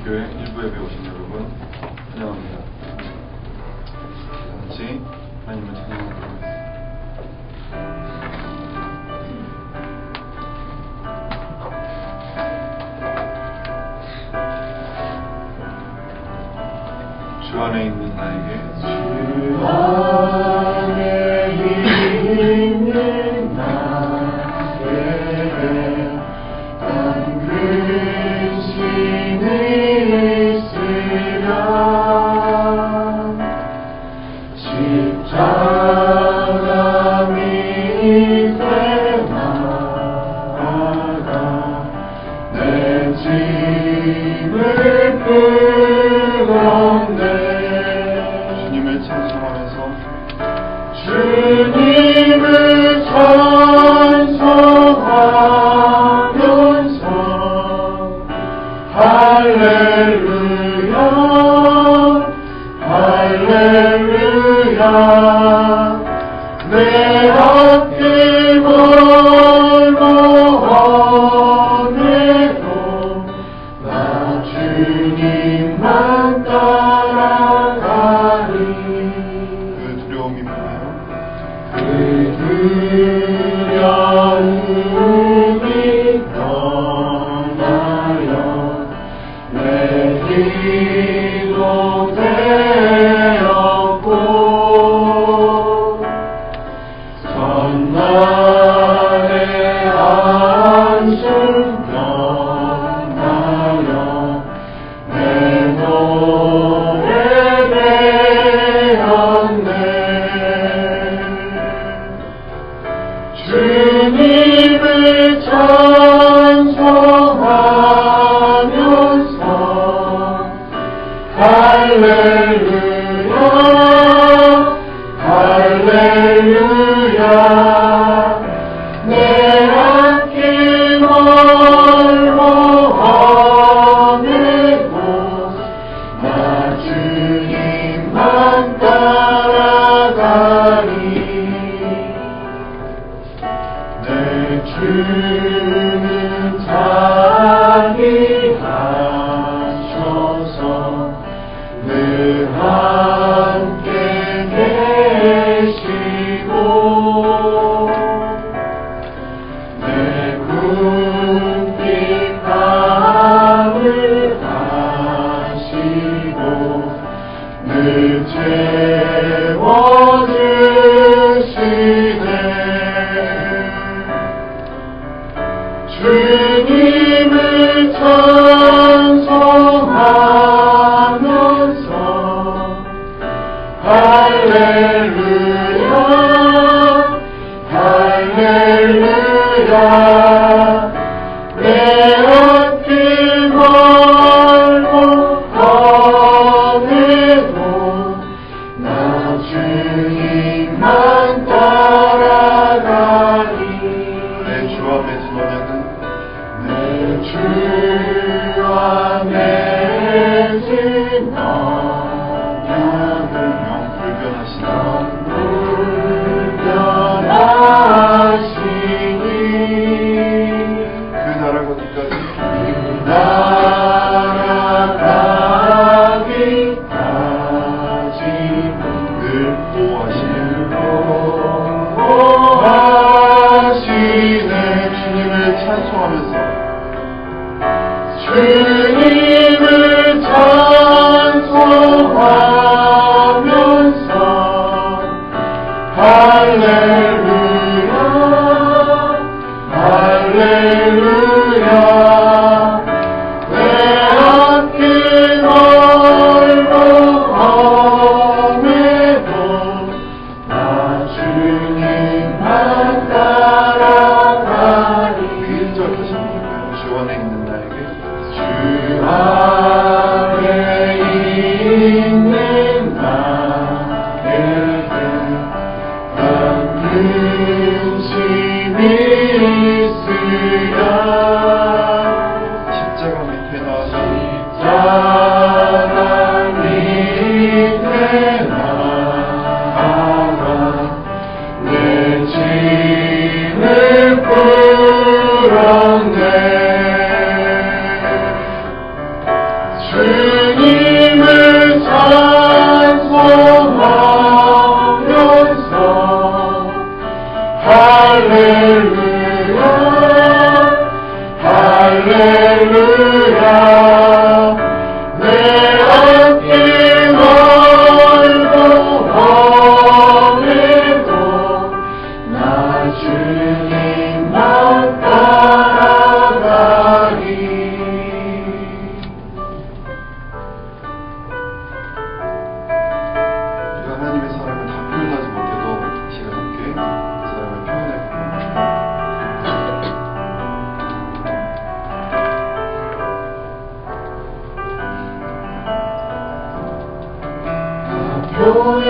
교회 일부 예배 오신 여러분 환영합니다. 같이 하나님을 찬양하도록 하겠습니다. 주 안에 있는 나에게 주 안에 있는 나에게 근심이 있으랴 십자가 밑에 나아가 내 짐을 끌었네. 주님을 찬송하면서 주님을 찬송하면서 할렐루야 할렐루야 내 앞길 멀고 험해도 나 주님만 따라가리. 그 두려움이 뭐예요? 그 두려움이 떠나려 내 힘도 되었고 전날의 안식 변하여 내 노래 되었네. 주님을 찬송하면서 할렐루야 할렐루야 내 앞길 멀고 험해도 나 주님만 따라가리. 내 주는 자비하셔서 늘 함께 계시고 내 궁핍함을 아시고 늘 채워주시네. 주님을 찬송하면서 할렐루야 할렐루야 내 앞길 멀고 험해도 나 주님만 따라가리. 내 주 앞에 서냐는 내 주 안에 지나가는 영불변하시다 불변하시니 그 나라 가기까지 나아가기까지 늘 보호하시네. 보호하시네. 주님을 찬송하면서 주님을 찬송하면서 할렐루야 할렐루야 내 앞길 멀고 험해도 나 주님만 따라가리. 그 1절 다시 한번 볼까요? 주 안에 있는 나에게 주 안에 있는 나에게 난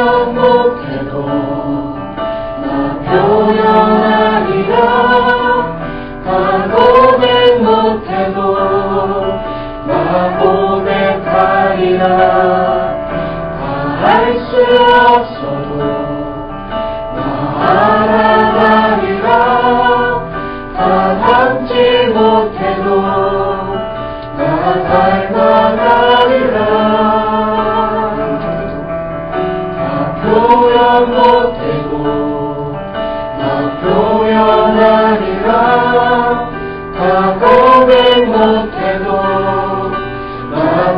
표현 못해도 나 표현하리라 다 고백 못해도 나 고백하리라 다 할 수 없어도 나 알아가리라 다 담지 못해도 나 닮아가리라 다 표현 못해도 나 표현하리라 다 고백 못해도 나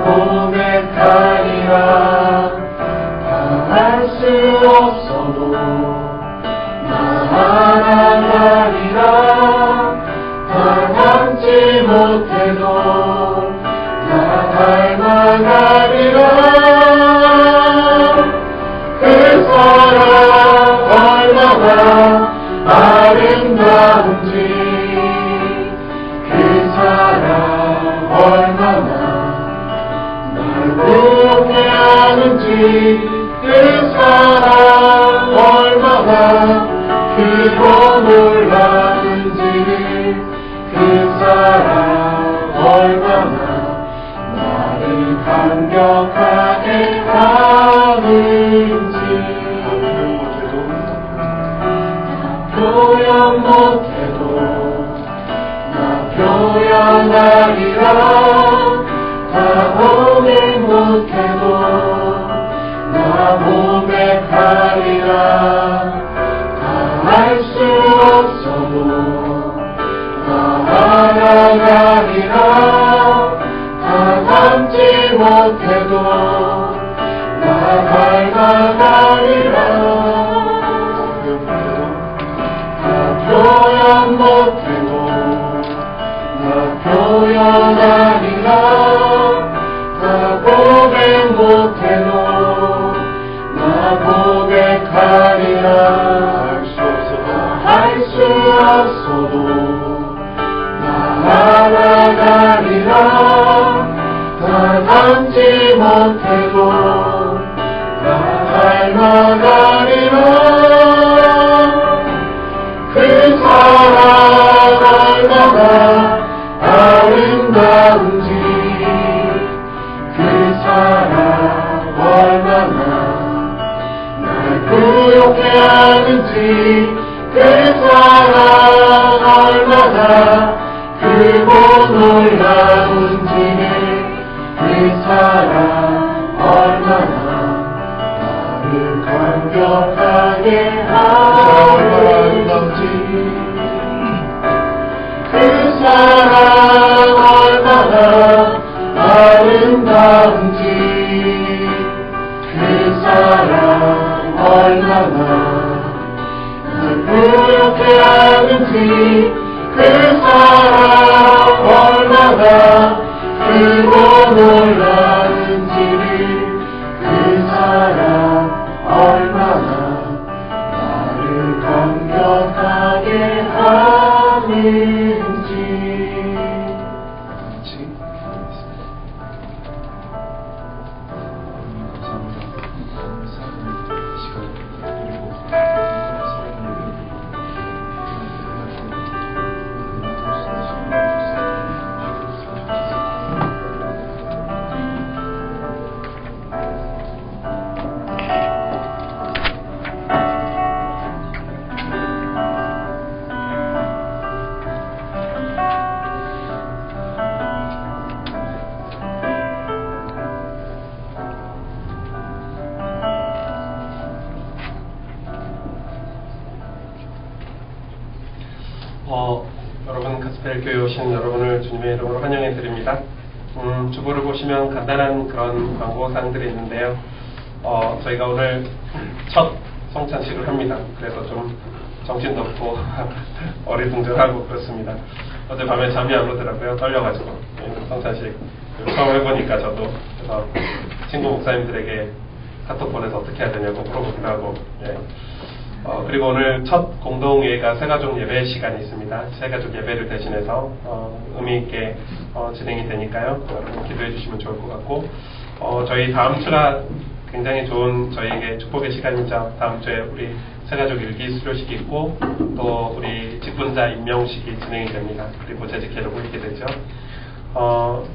고백하리라 할 수 없어도 나 알아가리라 다 담지 못해도 나 닮아가리라 그 사랑 얼마나 아름다운지 그 사랑 얼마나 날 부럽게 하는지 그 사랑 얼마나 크고 놀라운지 그 사랑 얼마나 나를 감격하게 하는지 표현 못해도 나 표현하리라 다 고백 못해도 나 고백하리라 다 할 수 없어도 나 알아가리라 다 담지 못해도 나 닮아가리라 다 표현 못해도 나 표현하리라 다 고백 못해도 나 고백하리라 할 수 없어도 나 알아가리라 다 담지 못해도 나 닮아가리라 그 사랑 얼마나 아름다운지 그 사랑 얼마나 그렇게 하는지 그 사랑 얼마나 크고 놀라운지 그 사랑 얼마나 나를 감격하게 하는지 그 사랑 얼마나 아름다운지 그 사랑 얼마나 날 부럽게 하는지 그 사랑 얼마나 크고 놀라운지 그 사랑 얼마나 나를 감격하게 하는지 여러분 가스펠 교회 오신 여러분을 주님의 이름으로 환영해 드립니다. 주보를 보시면 간단한 그런 광고사항들이 있는데요. 저희가 오늘 첫 성찬식을 합니다. 그래서 좀 정신도 없고 어리둥절하고 그렇습니다. 어젯밤에 잠이 안 오더라고요. 떨려가지고 성찬식 처음 해보니까 저도 그래서 친구 목사님들에게 카톡 보내서 어떻게 해야 되냐고 물어보기도 하고 그리고 오늘 첫 공동예가 새가족 예배 시간이 있습니다. 새가족 예배를 대신해서 의미 있게 진행이 되니까요. 여러분 기도해 주시면 좋을 것 같고 저희 다음 주라 굉장히 좋은 저희에게 축복의 시간이죠. 다음 주에 우리 새가족 일기 수료식이 있고 또 우리 직분자 임명식이 진행이 됩니다. 그리고 재직회를 모이게 되죠.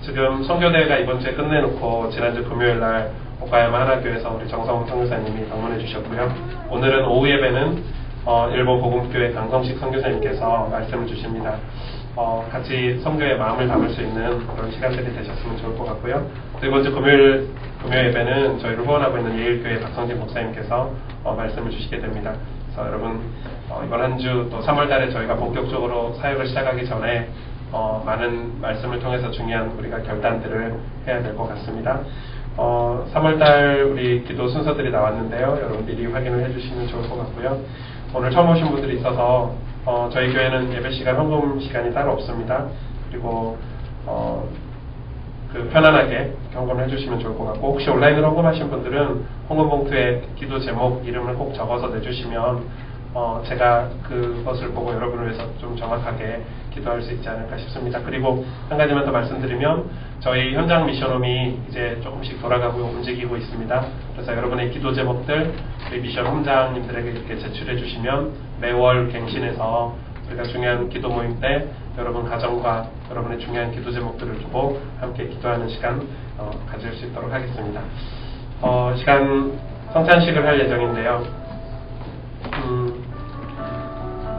지금 선교대회가 이번 주에 끝내놓고 지난주 금요일 날 오카야마 하나교에서 우리 정성훈 선교사님이 방문해 주셨고요. 오늘은 오후 예배는 일본 복음교회 강성식 선교사님께서 말씀을 주십니다. 같이 선교에 마음을 담을 수 있는 그런 시간들이 되셨으면 좋을 것 같고요. 또 이번 주 금요 예배는 저희를 후원하고 있는 예일교회 박성진 목사님께서 말씀을 주시게 됩니다. 그래서 여러분 이번 한 주 또 3월달에 저희가 본격적으로 사역을 시작하기 전에 많은 말씀을 통해서 중요한 우리가 결단들을 해야 될 것 같습니다. 3월달 우리 기도 순서들이 나왔는데요. 여러분 미리 확인을 해주시면 좋을 것 같고요. 오늘 처음 오신 분들이 있어서 저희 교회는 예배 시간, 헌금 시간이 따로 없습니다. 그리고 편안하게 헌금을 해주시면 좋을 것 같고, 혹시 온라인으로 헌금하신 분들은 헌금 봉투에 기도 제목 이름을 꼭 적어서 내주시면 제가 그것을 보고 여러분을 위해서 좀 정확하게 기도할 수 있지 않을까 싶습니다. 그리고 한 가지만 더 말씀드리면 저희 현장 미션홈이 이제 조금씩 돌아가고 움직이고 있습니다. 그래서 여러분의 기도 제목들 우리 미션 홈장님들에게 이렇게 제출해 주시면 매월 갱신해서 우리가 중요한 기도 모임 때 여러분 가정과 여러분의 중요한 기도 제목들을 두고 함께 기도하는 시간 가질 수 있도록 하겠습니다. 시간 성찬식을 할 예정인데요.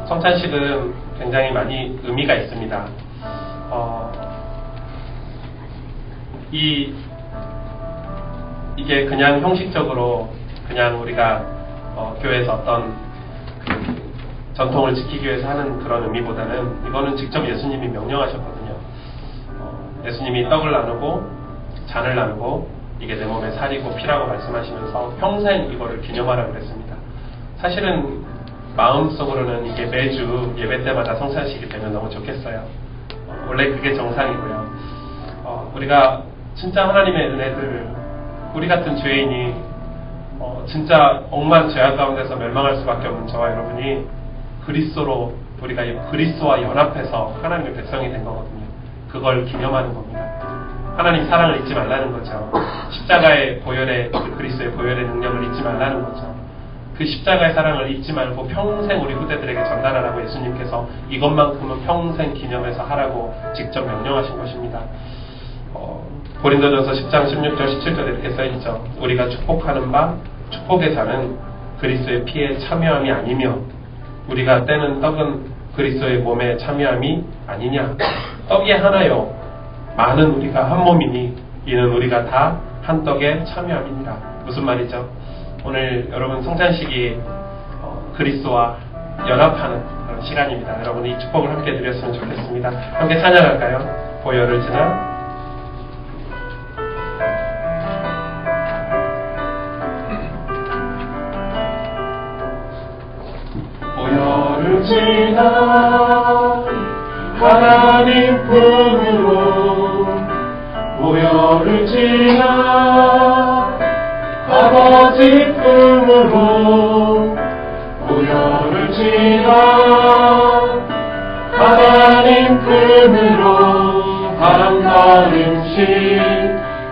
성찬식은 굉장히 많이 의미가 있습니다. 이게 그냥 형식적으로 그냥 우리가 교회에서 어떤 전통을 지키기 위해서 하는 그런 의미보다는 이거는 직접 예수님이 명령하셨거든요. 예수님이 떡을 나누고 잔을 나누고 이게 내 몸의 살이고 피라고 말씀하시면서 평생 이거를 기념하라고 그랬습니다. 사실은 마음속으로는 이게 매주 예배 때마다 성찬식이 되면 너무 좋겠어요. 원래 그게 정상이고요. 우리가 진짜 하나님의 은혜들, 우리 같은 죄인이 진짜 억만 죄악 가운데서 멸망할 수밖에 없는 저와 여러분이 그리스도로 우리가 그리스도와 연합해서 하나님의 백성이 된 거거든요. 그걸 기념하는 겁니다. 하나님 사랑을 잊지 말라는 거죠. 십자가의 보혈의 그리스도의 보혈의 능력을 잊지 말라는 거죠. 그 십자가의 사랑을 잊지 말고 평생 우리 후대들에게 전달하라고 예수님께서 이것만큼은 평생 기념해서 하라고 직접 명령하신 것입니다. 고린도전서 10장 16절 17절에 이렇게 써있죠. 우리가 축복하는 바 축복의 잔은 그리스도의 피에 참여함이 아니며 우리가 떼는 떡은 그리스도의 몸에 참여함이 아니냐. 떡이 하나요 많은 우리가 한 몸이니 이는 우리가 다 한 떡에 참여함이니라. 무슨 말이죠? 오늘 여러분 성찬식이 그리스도와 연합하는 그런 시간입니다. 여러분 이 축복을 함께 드렸으면 좋겠습니다. 함께 찬양할까요? 보혈을 지나 보혈을 지나 하나님 품으로 보혈을 지나 아버지 품으로 보혈을 지나 하나님 품으로 한 걸음씩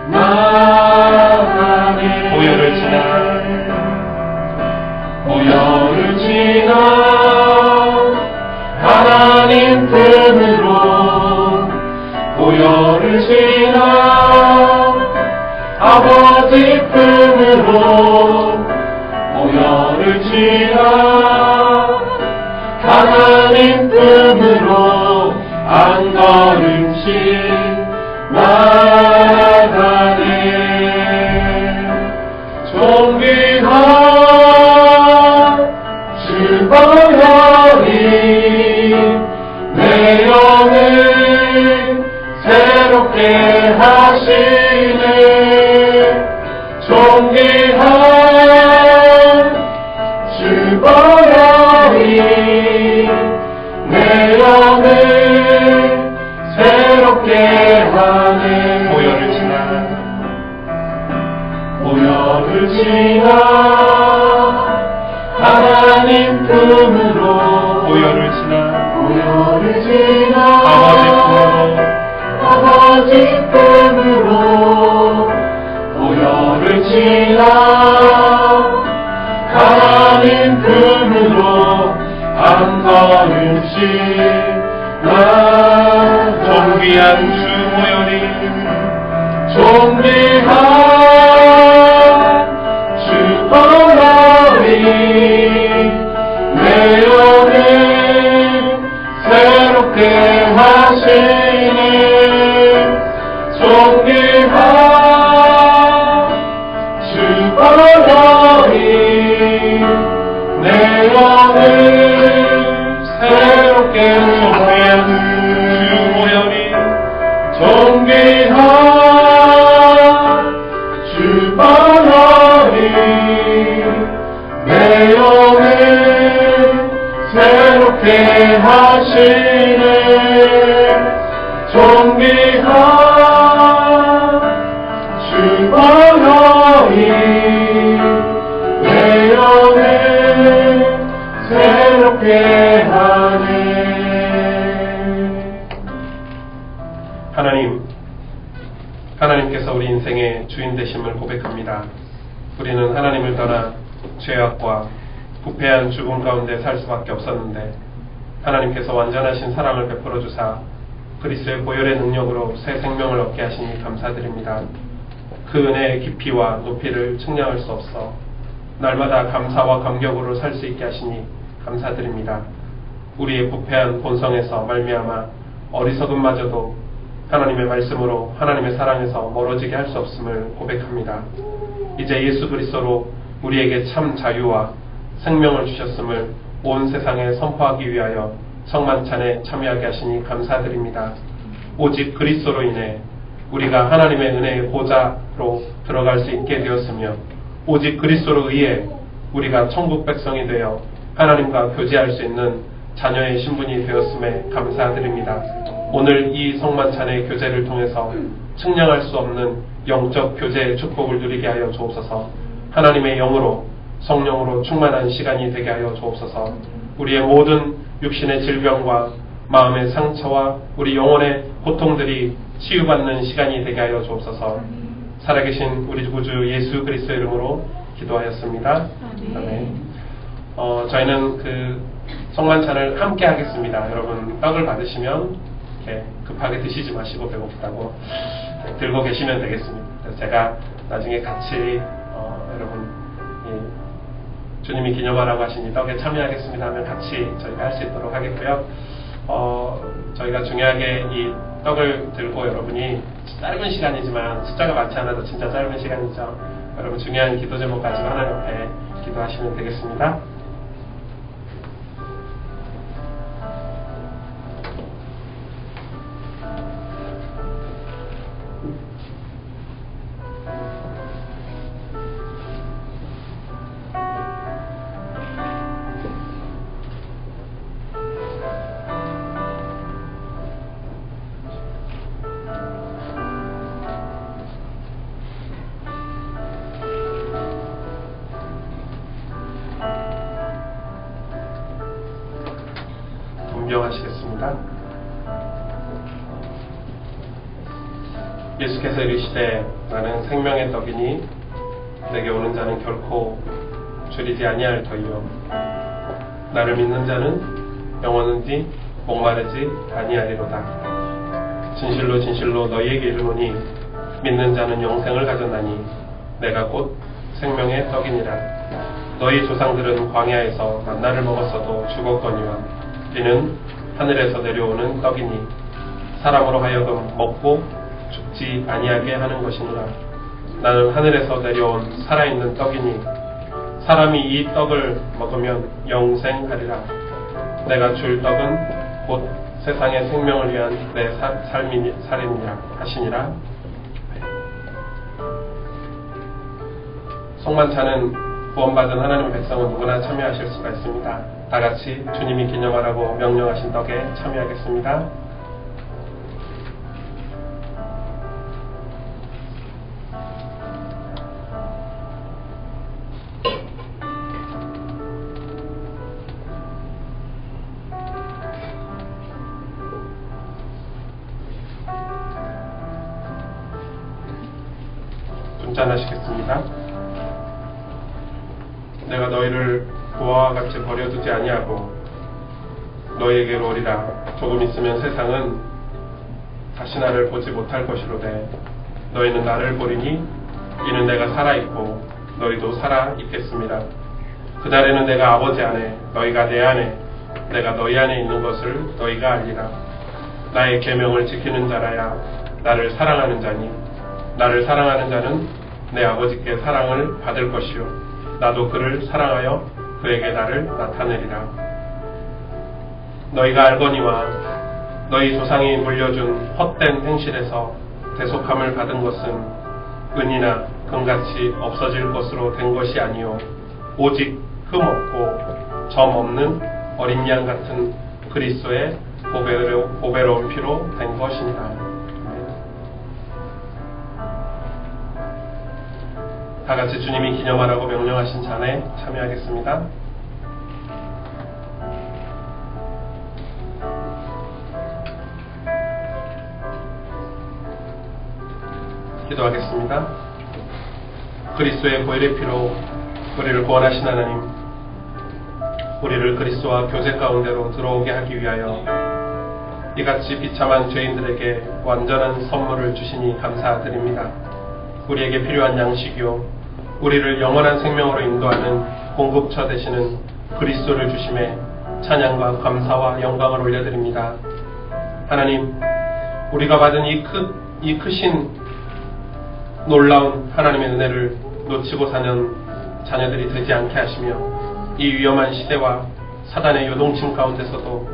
나가네. 보혈을 지나 보혈을 지나 하나님 품으로 보혈을 지나 아버지 품으로 보혈을 지나 하나님 품으로 한 걸음씩 나가네. 존귀한 주 보혈이 내 영을 새롭게 하시네. 존귀한 주 보혈이 내 영을 새롭게 하네. 보혈을 지나 보혈을 지나 하나님 품으로 보혈을 지나 보혈을 지나 아버지 품으로 아버지 품으로 보혈을 지나 한 걸음씩 나아가 존귀한 주 보혈이 존귀한 주 보혈이 내 영을 새롭게 하시네 존귀한 주 보혈이 내 영을 새롭게 존귀한 주 보혈이 존귀한 주 보혈이 내 영을 새롭게 하시네 존귀한 주 보혈이 내 영을 새롭게 하네 하나님께서 우리 인생의 주인 되심을 고백합니다. 우리는 하나님을 떠나 죄악과 부패한 죽음 가운데 살 수밖에 없었는데 하나님께서 완전하신 사랑을 베풀어 주사 그리스도의 보혈의 능력으로 새 생명을 얻게 하시니 감사드립니다. 그 은혜의 깊이와 높이를 측량할 수 없어 날마다 감사와 감격으로 살 수 있게 하시니 감사드립니다. 우리의 부패한 본성에서 말미암아 어리석음마저도 하나님의 말씀으로 하나님의 사랑에서 멀어지게 할 수 없음을 고백합니다. 이제 예수 그리스도로 우리에게 참 자유와 생명을 주셨음을 온 세상에 선포하기 위하여 성만찬에 참여하게 하시니 감사드립니다. 오직 그리스도로 인해 우리가 하나님의 은혜의 보좌로 들어갈 수 있게 되었으며 오직 그리스도로 의해 우리가 천국 백성이 되어 하나님과 교제할 수 있는 자녀의 신분이 되었음에 감사드립니다. 오늘 이 성만찬의 교제를 통해서 측량할 수 없는 영적 교제의 축복을 누리게 하여 주옵소서. 하나님의 영으로 성령으로 충만한 시간이 되게 하여 주옵소서. 우리의 모든 육신의 질병과 마음의 상처와 우리 영혼의 고통들이 치유받는 시간이 되게 하여 주옵소서. 살아계신 우리 구주 예수 그리스도의 이름으로 기도하였습니다. 아멘. 저희는 그 성만찬을 함께 하겠습니다. 여러분 떡을 받으시면 이렇게 급하게 드시지 마시고 배고프다고 들고 계시면 되겠습니다. 그래서 제가 나중에 같이 여러분 주님이 기념하라고 하시니 떡에 참여하겠습니다 하면 같이 저희가 할 수 있도록 하겠고요. 저희가 중요하게 이 떡을 들고 여러분이 짧은 시간이지만 숫자가 많지 않아도 진짜 짧은 시간이죠. 여러분 중요한 기도 제목 가지고 하나님 앞에 기도하시면 되겠습니다. 분명하시겠습니다. 예수께서 이르시되 나는 생명의 떡이니 내게 오는 자는 결코 줄이지 아니할 터이요 나를 믿는 자는 영원히 목마르지 아니하리로다. 진실로 진실로 너희에게 이르노니 믿는 자는 영생을 가졌나니 내가 곧 생명의 떡이니라. 너희 조상들은 광야에서 만나를 먹었어도 죽었거니와 이는 하늘에서 내려오는 떡이니 사람으로 하여금 먹고 죽지 아니하게 하는 것이니라. 나는 하늘에서 내려온 살아있는 떡이니 사람이 이 떡을 먹으면 영생하리라. 내가 줄 떡은 곧 세상의 생명을 위한 내 살이니라 하시니라. 성만찬은 구원받은 하나님의 백성은 누구나 참여하실 수가 있습니다. 다 같이 주님이 기념하라고 명령하신 떡에 참여하겠습니다. 분잔하시겠습니다. 내가 너희를 고아와 같이 버려두지 아니하고 너희에게로 오리라. 조금 있으면 세상은 다시 나를 보지 못할 것이로되 너희는 나를 보리니 이는 내가 살아있고 너희도 살아있겠습니다. 그날에는 내가 아버지 안에 너희가 내 안에 내가 너희 안에 있는 것을 너희가 알리라. 나의 계명을 지키는 자라야 나를 사랑하는 자니 나를 사랑하는 자는 내 아버지께 사랑을 받을 것이요 나도 그를 사랑하여 그에게 나를 나타내리라. 너희가 알거니와 너희 조상이 물려준 헛된 행실에서 대속함을 받은 것은 은이나 금같이 없어질 것으로 된 것이 아니요 오직 흠 없고 점 없는 어린 양 같은 그리스도의 보배로운 피로 된 것이니라. 다 같이 주님이 기념하라고 명령하신 잔에 참여하겠습니다. 기도하겠습니다. 그리스도의 보혈의 피로 우리를 구원하신 하나님, 우리를 그리스도와 교제 가운데로 들어오게 하기 위하여 이같이 비참한 죄인들에게 완전한 선물을 주시니 감사드립니다. 우리에게 필요한 양식이요 우리를 영원한 생명으로 인도하는 공급처 되시는 그리스도를 주심에 찬양과 감사와 영광을 올려드립니다. 하나님, 우리가 받은 이 크신 놀라운 하나님의 은혜를 놓치고 사는 자녀들이 되지 않게 하시며 이 위험한 시대와 사단의 요동침 가운데서도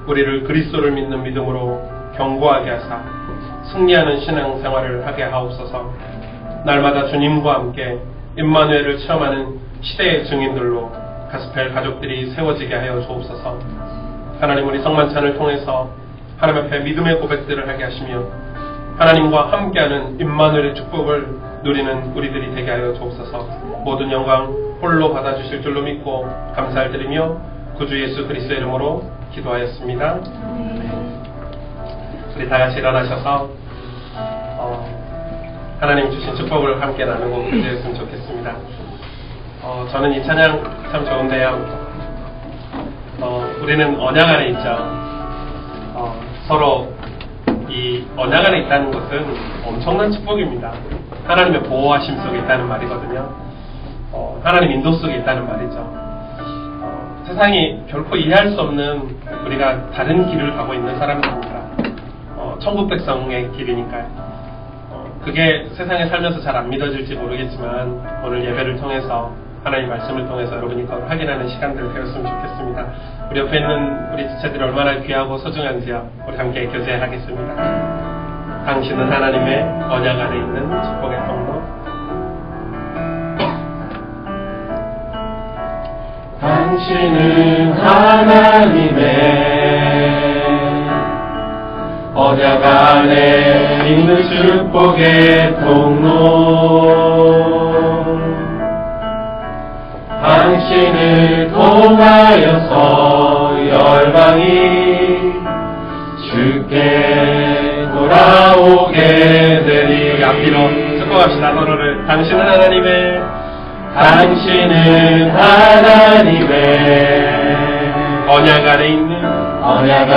우리를 그리스도를 믿는 믿음으로 견고하게 하사 승리하는 신앙생활을 하게 하옵소서. 날마다 주님과 함께 임마누엘을 체험하는 시대의 증인들로 가스펠 가족들이 세워지게 하여 주옵소서. 하나님, 우리 성만찬을 통해서 하나님 앞에 믿음의 고백들을 하게 하시며 하나님과 함께하는 임마누엘의 축복을 누리는 우리들이 되게 하여 주옵소서. 모든 영광 홀로 받아주실 줄로 믿고 감사를 드리며 구주 예수 그리스도의 이름으로 기도하였습니다. 우리 다 같이 일어나셔서 하나님 주신 축복을 함께 나누고 기도했으면 좋겠습니다. 저는 이 찬양 참 좋은데요. 우리는 언약 안에 있죠. 서로 이 언약 안에 있다는 것은 엄청난 축복입니다. 하나님의 보호하심 속에 있다는 말이거든요. 하나님 인도 속에 있다는 말이죠. 세상이 결코 이해할 수 없는 우리가 다른 길을 가고 있는 사람들입니다. 천국 백성의 길이니까요. 그게 세상에 살면서 잘 안 믿어질지 모르겠지만 오늘 예배를 통해서 하나님 말씀을 통해서 여러분이 그걸 확인하는 시간들 되었으면 좋겠습니다. 우리 옆에 있는 우리 지체들이 얼마나 귀하고 소중한지요. 우리 함께 교제하겠습니다. 당신은 하나님의 언약 안에 있는 축복의 통로. 당신은 하나님의 언약 안에 있는 축복의 통로. 당신을 통하여서 열방이 주께 돌아오게 되리. 앞뒤로 축복합시다. 서로를. 당신은 하나님의 언약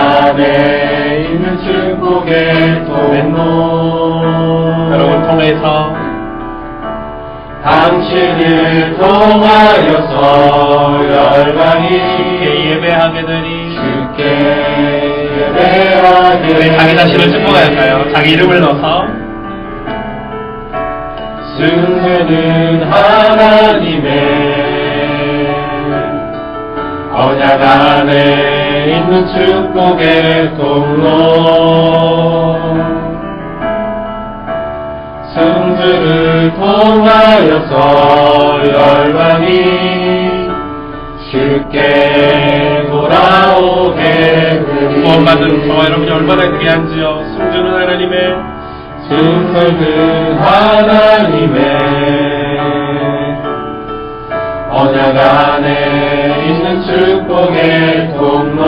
안에 있는 축복의 통로. 여러분 통해서 당신을 통하여서 열방이 주께 예배하게 되리. 우리 자기 자신을 축복할까요? 자기 이름을 넣어서. 승수는 하나님의 언약 안에 있는 축복의 통로. 승수를 통하여서 열방이 주께 돌아오게 되리. 구원받은 저와 여러분이 얼마나 귀한지요. 승주는 하나님의 언약 안에 있는 축복의 통로.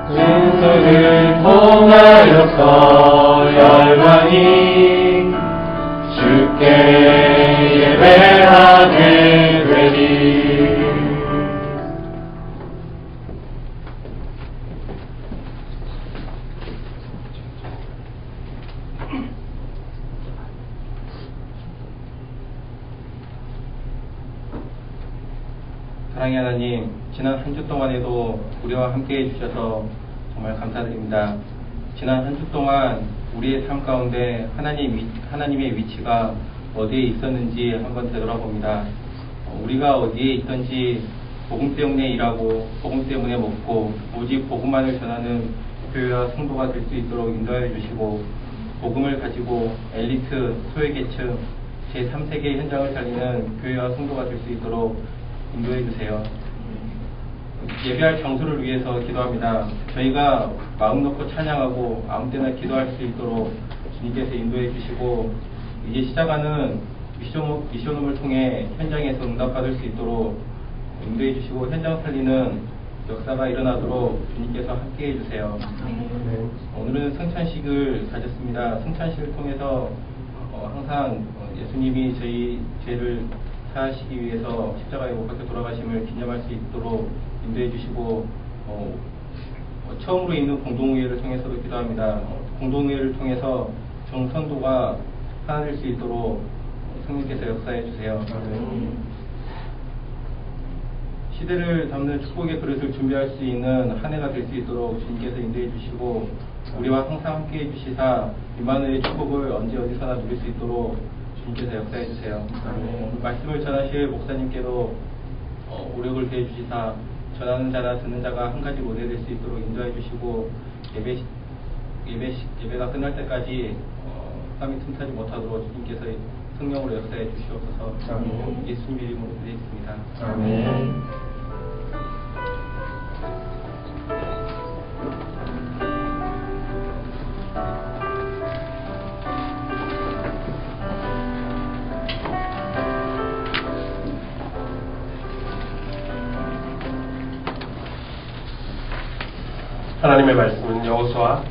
승수를 통하여서 열방이 주께 예배하게 되리. 사랑의 하나님, 지난 한 주 동안에도 우리와 함께 해주셔서 정말 감사드립니다. 지난 한 주 동안 우리의 삶 가운데 하나님의 위치가 어디에 있었는지 한번 되돌아봅니다. 우리가 어디에 있던지 복음 때문에 일하고 복음 때문에 먹고 오직 복음만을 전하는 교회와 성도가 될 수 있도록 인도하여 주시고, 복음을 가지고 엘리트, 소외계층, 제3세계 현장을 살리는 교회와 성도가 될 수 있도록 인도해 주세요. 예배할 장소를 위해서 기도합니다. 저희가 마음 놓고 찬양하고 아무 때나 기도할 수 있도록 주님께서 인도해 주시고, 이제 시작하는 미션홈을 통해 현장에서 응답받을 수 있도록 인도해 주시고, 현장 살리는 역사가 일어나도록 주님께서 함께 해주세요. 오늘은 성찬식을 가졌습니다. 성찬식을 통해서 항상 예수님이 저희 죄를 사하시기 위해서 십자가에 못 박혀 돌아가심을 기념할 수 있도록 인도해 주시고, 처음으로 있는 공동의회를 통해서도 기도합니다. 공동의회를 통해서 정선도가 하나 될 수 있도록 성령께서 역사해 주세요. 시대를 담는 축복의 그릇을 준비할 수 있는 한 해가 될 수 있도록 주님께서 인도해 주시고, 우리와 항상 함께 해주시사 임마누엘의 축복을 언제 어디서나 누릴 수 있도록 주님께서 역사해 주세요. 말씀을 전하실 목사님께도 오력을 더해 주시사 전하는 자나 듣는 자가 한 가지 모델 될 수 있도록 인도해 주시고, 예배가 끝날 때까지 땀이 틈타지 못하도록 주님께서 성령으로 역사해 주시옵소서. 예수님 이름으로 드리겠습니다. 아멘. 하나님의 말씀은 여호수아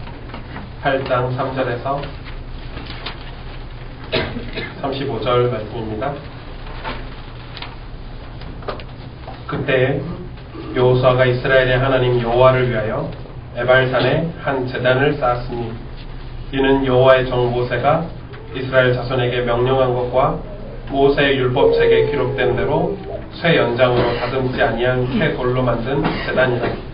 8장 3절에서 35절 말씀입니다. 그때 여호수아가 이스라엘의 하나님 여호와를 위하여 에발산에 한 제단을 쌓았으니, 이는 여호와의 종 모세가 이스라엘 자손에게 명령한 것과 모세의 율법책에 기록된 대로 쇠 연장으로 다듬지 아니한 새 돌로 만든 제단이라.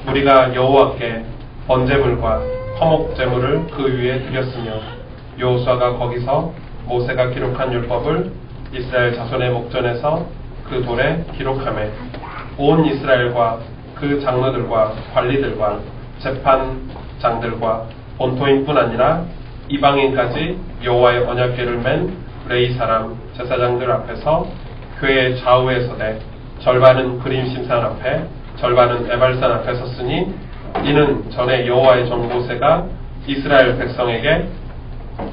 우리가 여호와께 번제물과 화목제물을 그 위에 드렸으며, 여호수아가 거기서 모세가 기록한 율법을 이스라엘 자손의 목전에서 그 돌에 기록하매, 온 이스라엘과 그 장로들과 관리들과 재판장들과 본토인뿐 아니라 이방인까지 여호와의 언약궤를 맨 레위 사람 제사장들 앞에서 교회의 좌우에 서되, 절반은 그림 심산 앞에 절반은 에발산 앞에 섰으니, 이는 전에 여호와의 종 모세가 이스라엘 백성에게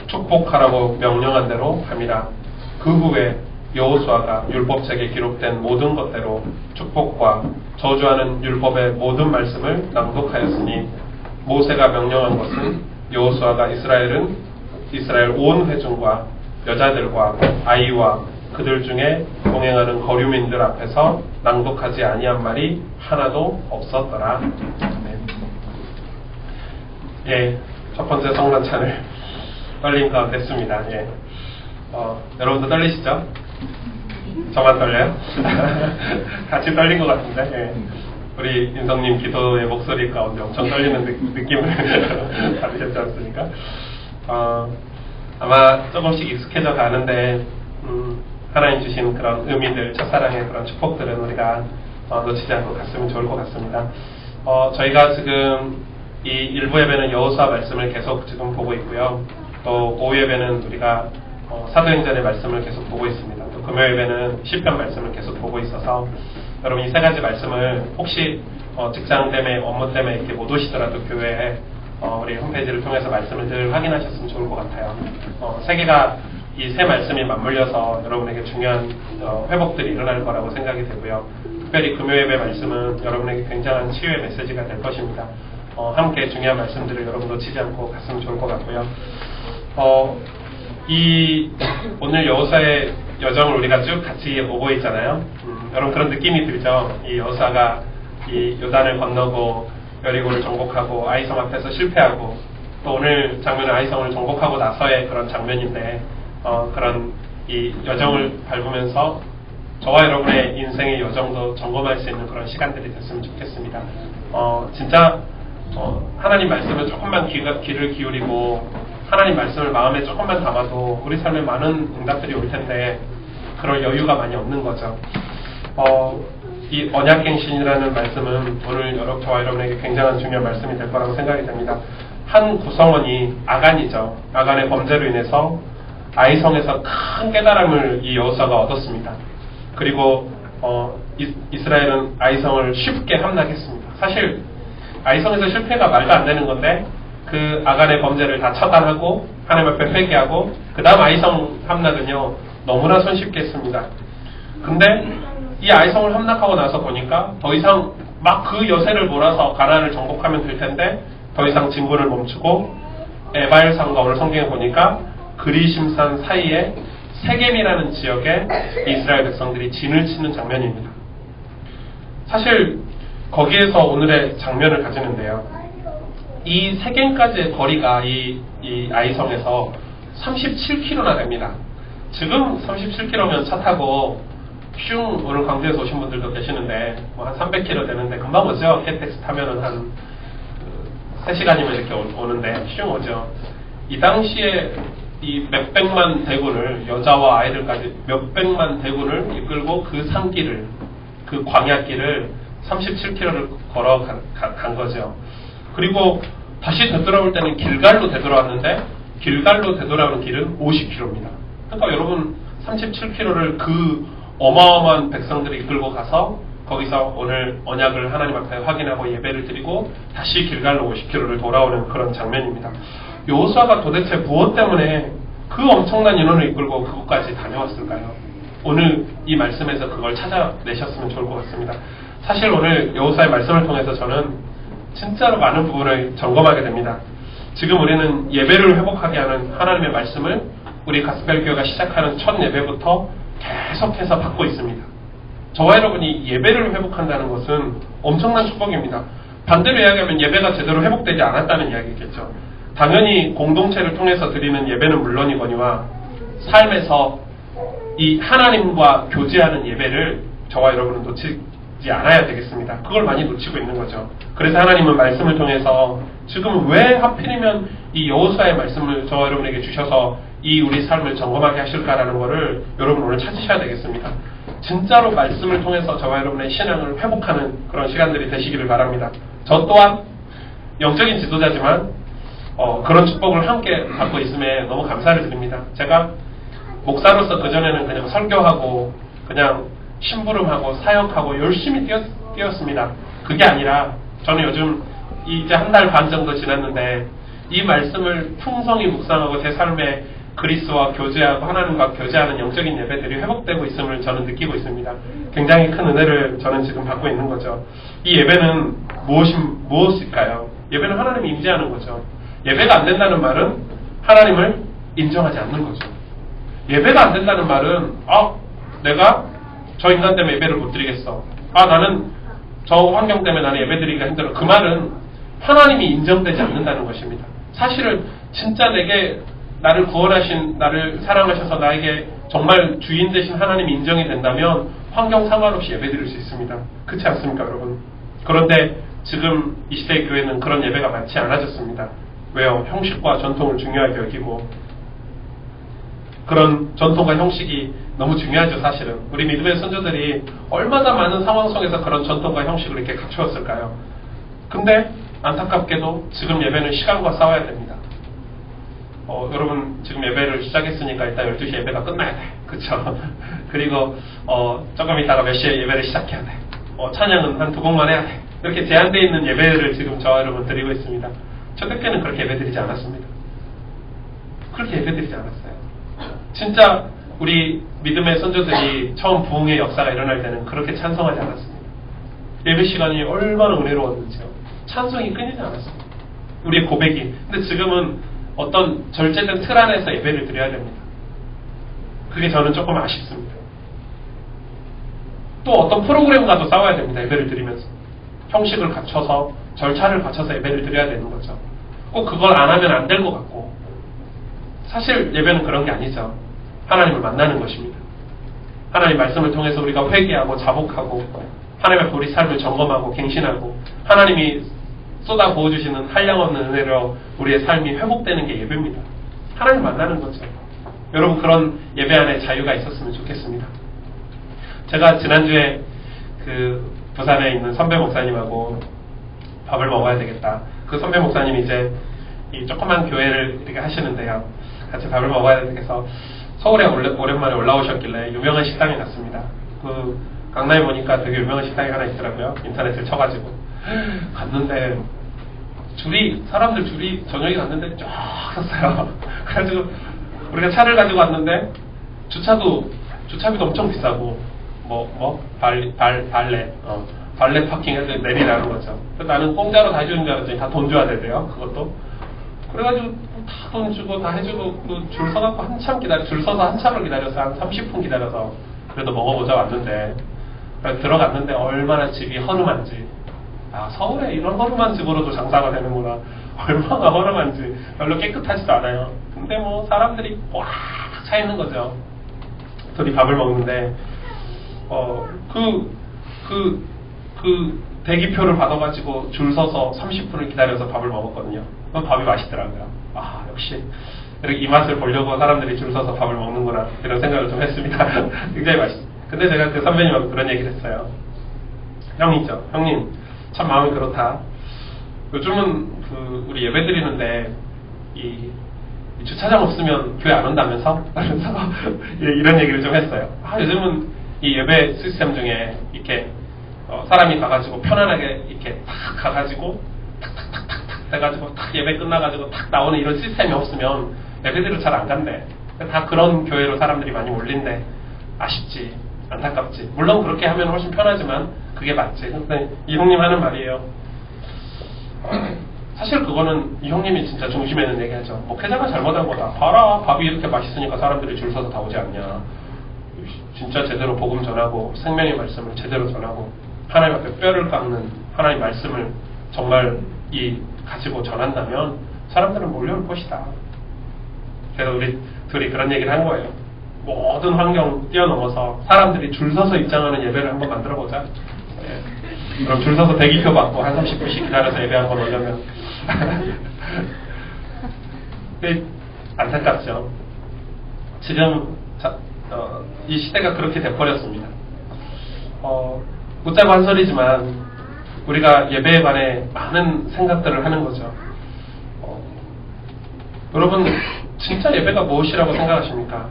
축복하라고 명령한 대로 함이라. 그 후에 여호수아가 율법책에 기록된 모든 것대로 축복과 저주하는 율법의 모든 말씀을 낭독하였으니, 모세가 명령한 것은 여호수아가 이스라엘 온 회중과 여자들과 아이와 그들 중에 동행하는 거류민들 앞에서 낭독하지 아니한 말이 하나도 없었더라. 예, 첫 번째 성탄찬을 떨림 가운데 했습니다. 예. 여러분도 떨리시죠? 저만 떨려요? 같이 떨린 것 같은데. 예. 우리 인성님 기도의 목소리 가운데 엄청 떨리는 느낌을 받으셨지 않습니까? 아마 조금씩 익숙해져 가는데, 하나님 주신 그런 의미들, 첫사랑의 그런 축복들은 우리가 놓치지 않고 갔으면 좋을 것 같습니다. 저희가 지금 이 일부 예배는 여호수아 말씀을 계속 지금 보고 있고요. 또 오후 예배는 우리가 사도행전의 말씀을 계속 보고 있습니다. 또 금요 예배는 시편 말씀을 계속 보고 있어서, 여러분 이 세 가지 말씀을 혹시 직장 때문에, 업무 때문에 이렇게 못 오시더라도 교회에 우리 홈페이지를 통해서 말씀을 늘 확인하셨으면 좋을 것 같아요. 세 개가, 이 세 말씀이 맞물려서 여러분에게 중요한 회복들이 일어날 거라고 생각이 되고요. 특별히 금요 예배 말씀은 여러분에게 굉장한 치유의 메시지가 될 것입니다. 함께 중요한 말씀들을 여러분 놓치지 않고 갔으면 좋을 것 같고요. 오늘 여호수아의 여정을 우리가 쭉 같이 오고 있잖아요. 여러분 그런 느낌이 들죠? 이 여호수아가 이 요단을 건너고 여리고를 정복하고 아이성 앞에서 실패하고, 또 오늘 장면은 아이성을 정복하고 나서의 그런 장면인데, 그런 이 여정을 밟으면서 저와 여러분의 인생의 여정도 점검할 수 있는 그런 시간들이 됐으면 좋겠습니다. 진짜 하나님 말씀을 조금만 귀를 기울이고 하나님 말씀을 마음에 조금만 담아도 우리 삶에 많은 응답들이 올 텐데 그럴 여유가 많이 없는 거죠. 이 언약갱신이라는 말씀은 오늘 저와 여러분에게 굉장한 중요한 말씀이 될 거라고 생각이 됩니다. 한 구성원이 아간이죠. 아간의 범죄로 인해서 아이성에서 큰 깨달음을 이 여호수아가 얻었습니다. 그리고 이스라엘은 아이성을 쉽게 함락했습니다. 사실 아이성에서 실패가 말도 안 되는 건데 그 아간의 범죄를 다 처단하고 하나님 앞에 회개하고 그 다음 아이성 함락은요 너무나 손쉽게 했습니다. 근데 이 아이성을 함락하고 나서 보니까 더 이상 막 그 여세를 몰아서 가나안을 정복하면 될 텐데 더 이상 진군을 멈추고 에발산과 오늘 성경에 보니까 그리심산 사이에 세겜이라는 지역에 이스라엘 백성들이 진을 치는 장면입니다. 사실 거기에서 오늘의 장면을 가지는데요. 이 세겜까지의 거리가 이 아이성에서 37km나 됩니다. 지금 37km면 차 타고 슝 오늘 광주에서 오신 분들도 계시는데 뭐 한 300km 되는데 금방 오죠. KTX 타면은 한 3시간이면 이렇게 오는데 슝 오죠. 이 당시에 이 몇백만 대군을 여자와 아이들까지 몇백만 대군을 이끌고 그 산길을 그 광야길을 37km를 걸어 간 거죠. 그리고 다시 되돌아올 때는 길갈로 되돌아왔는데 길갈로 되돌아오는 길은 50km입니다. 그러니까 여러분 37km를 그 어마어마한 백성들이 이끌고 가서 거기서 오늘 언약을 하나님 앞에 확인하고 예배를 드리고 다시 길갈로 50km를 돌아오는 그런 장면입니다. 여호수아가 도대체 무엇 때문에 그 엄청난 인원을 이끌고 그곳까지 다녀왔을까요? 오늘 이 말씀에서 그걸 찾아내셨으면 좋을 것 같습니다. 사실 오늘 여호수아의 말씀을 통해서 저는 진짜로 많은 부분을 점검하게 됩니다. 지금 우리는 예배를 회복하게 하는 하나님의 말씀을 우리 가스펠교회가 시작하는 첫 예배부터 계속해서 받고 있습니다. 저와 여러분이 예배를 회복한다는 것은 엄청난 축복입니다. 반대로 이야기하면 예배가 제대로 회복되지 않았다는 이야기겠죠. 당연히 공동체를 통해서 드리는 예배는 물론이거니와 삶에서 이 하나님과 교제하는 예배를 저와 여러분은 놓치지 않아야 되겠습니다. 그걸 많이 놓치고 있는 거죠. 그래서 하나님은 말씀을 통해서 지금 왜 하필이면 이 여호수아의 말씀을 저와 여러분에게 주셔서 이 우리 삶을 점검하게 하실까라는 것을 여러분 오늘 찾으셔야 되겠습니다. 진짜로 말씀을 통해서 저와 여러분의 신앙을 회복하는 그런 시간들이 되시기를 바랍니다. 저 또한 영적인 지도자지만 그런 축복을 함께 받고 있음에 너무 감사를 드립니다. 제가 목사로서 그전에는 그냥 설교하고 그냥 심부름하고 사역하고 열심히 뛰었습니다. 그게 아니라 저는 요즘 이제 한 달 반 정도 지났는데 이 말씀을 풍성히 묵상하고 제 삶에 그리스도와 교제하고 하나님과 교제하는 영적인 예배들이 회복되고 있음을 저는 느끼고 있습니다. 굉장히 큰 은혜를 저는 지금 받고 있는 거죠. 이 예배는 무엇일까요? 예배는 하나님이 임재하는 거죠. 예배가 안 된다는 말은 하나님을 인정하지 않는 거죠. 예배가 안 된다는 말은 내가 저 인간 때문에 예배를 못 드리겠어. 나는 저 환경 때문에 나는 예배 드리기가 힘들어. 그 말은 하나님이 인정되지 않는다는 것입니다. 사실은 진짜 내게 나를 구원하신, 나를 사랑하셔서 나에게 정말 주인 되신 하나님이 인정이 된다면 환경 상관없이 예배 드릴 수 있습니다. 그렇지 않습니까, 여러분? 그런데 지금 이 시대의 교회는 그런 예배가 많지 않아졌습니다. 왜요? 형식과 전통을 중요하게 여기고 그런 전통과 형식이 너무 중요하죠. 사실은 우리 믿음의 선조들이 얼마나 많은 상황 속에서 그런 전통과 형식을 이렇게 갖추었을까요? 근데 안타깝게도 지금 예배는 시간과 싸워야 됩니다. 여러분 지금 예배를 시작했으니까 일단 12시 예배가 끝나야 돼. 그쵸? 그리고 조금 있다가 몇 시에 예배를 시작해야 돼. 찬양은 한 2곡만 해야 돼. 이렇게 제한되어 있는 예배를 지금 저와 여러분 드리고 있습니다. 초대교회는 그렇게 예배드리지 않았습니다. 그렇게 예배드리지 않았어요. 진짜 우리 믿음의 선조들이 처음 부흥의 역사가 일어날 때는 그렇게 찬송하지 않았습니다. 예배 시간이 얼마나 은혜로웠는지요. 찬송이 끊이지 않았습니다. 우리의 고백이. 근데 지금은 어떤 절제된 틀 안에서 예배를 드려야 됩니다. 그게 저는 조금 아쉽습니다. 또 어떤 프로그램과도 싸워야 됩니다. 예배를 드리면서. 형식을 갖춰서 절차를 갖춰서 예배를 드려야 되는 거죠. 꼭 그걸 안 하면 안 될 것 같고 사실 예배는 그런 게 아니죠. 하나님을 만나는 것입니다. 하나님 말씀을 통해서 우리가 회개하고 자복하고 하나님 앞에 우리 삶을 점검하고 갱신하고 하나님이 쏟아 부어주시는 한량없는 은혜로 우리의 삶이 회복되는 게 예배입니다. 하나님 만나는 거죠. 여러분 그런 예배 안에 자유가 있었으면 좋겠습니다. 제가 지난주에 그 부산에 있는 선배 목사님하고 밥을 먹어야 되겠다. 그 선배 목사님이 이제 이 조그만 교회를 이렇게 하시는데요. 같이 밥을 먹어야 되겠어. 서울에 오랜만에 올라오셨길래 유명한 식당에 갔습니다. 그 강남에 보니까 되게 유명한 식당이 하나 있더라고요. 인터넷을 쳐가지고 갔는데 사람들 줄이 저녁에 갔는데 쫙 섰어요. 그래가지고 우리가 차를 가지고 왔는데 주차비도 엄청 비싸고 발레 파킹해서 내리라는 거죠. 그래서 나는 공짜로 다 해주는 줄 알았더니 다 돈 줘야 되대요. 그것도. 그래가지고 다 돈 주고 다 해주고 줄 서갖고 줄 서서 한참을 기다려서 한 30분 기다려서 그래도 먹어보자 왔는데 들어갔는데 얼마나 집이 허름한지. 서울에 이런 허름한 집으로도 장사가 되는구나. 얼마나 허름한지. 별로 깨끗하지도 않아요. 근데 사람들이 꽉 차 있는 거죠. 둘이 밥을 먹는데 그 대기표를 받아가지고 줄 서서 30분을 기다려서 밥을 먹었거든요. 그럼 밥이 맛있더라고요. 역시 이렇게 이 맛을 보려고 사람들이 줄 서서 밥을 먹는구나 이런 생각을 좀 했습니다. 굉장히 맛있어요. 근데 제가 그 선배님하고 그런 얘기를 했어요. 형님 참 마음이 그렇다. 요즘은 우리 예배 드리는데 이 주차장 없으면 교회 안 온다면서? 그래서 이런 얘기를 좀 했어요. 요즘은 이 예배 시스템 중에 이렇게 사람이 가가지고 편안하게 이렇게 탁 가가지고 탁탁탁탁탁 해가지고 탁 예배 끝나가지고 탁 나오는 이런 시스템이 없으면 예배들을 잘 안 간대. 다 그런 교회로 사람들이 많이 몰린대. 아쉽지, 안타깝지. 물론 그렇게 하면 훨씬 편하지만 그게 맞지. 근데 이 형님 하는 말이에요. 사실 그거는 이 형님이 진짜 중심에 있는 얘기하죠. 목회자가 잘못한 거다. 봐라, 밥이 이렇게 맛있으니까 사람들이 줄 서서 다 오지 않냐. 진짜 제대로 복음 전하고 생명의 말씀을 제대로 전하고 하나님 앞에 뼈를 깎는 하나님 말씀을 정말 가지고 전한다면 사람들은 몰려올 것이다. 그래서 우리 둘이 그런 얘기를 한 거예요. 모든 환경 뛰어넘어서 사람들이 줄 서서 입장하는 예배를 한번 만들어보자. 그럼 줄 서서 대기표 받고 한 30분씩 기다려서 예배 한번 오려면 안타깝죠. 지금 이 시대가 그렇게 돼버렸습니다. 웃자고 한 소리지만 우리가 예배에 관해 많은 생각들을 하는 거죠. 여러분 진짜 예배가 무엇이라고 생각하십니까?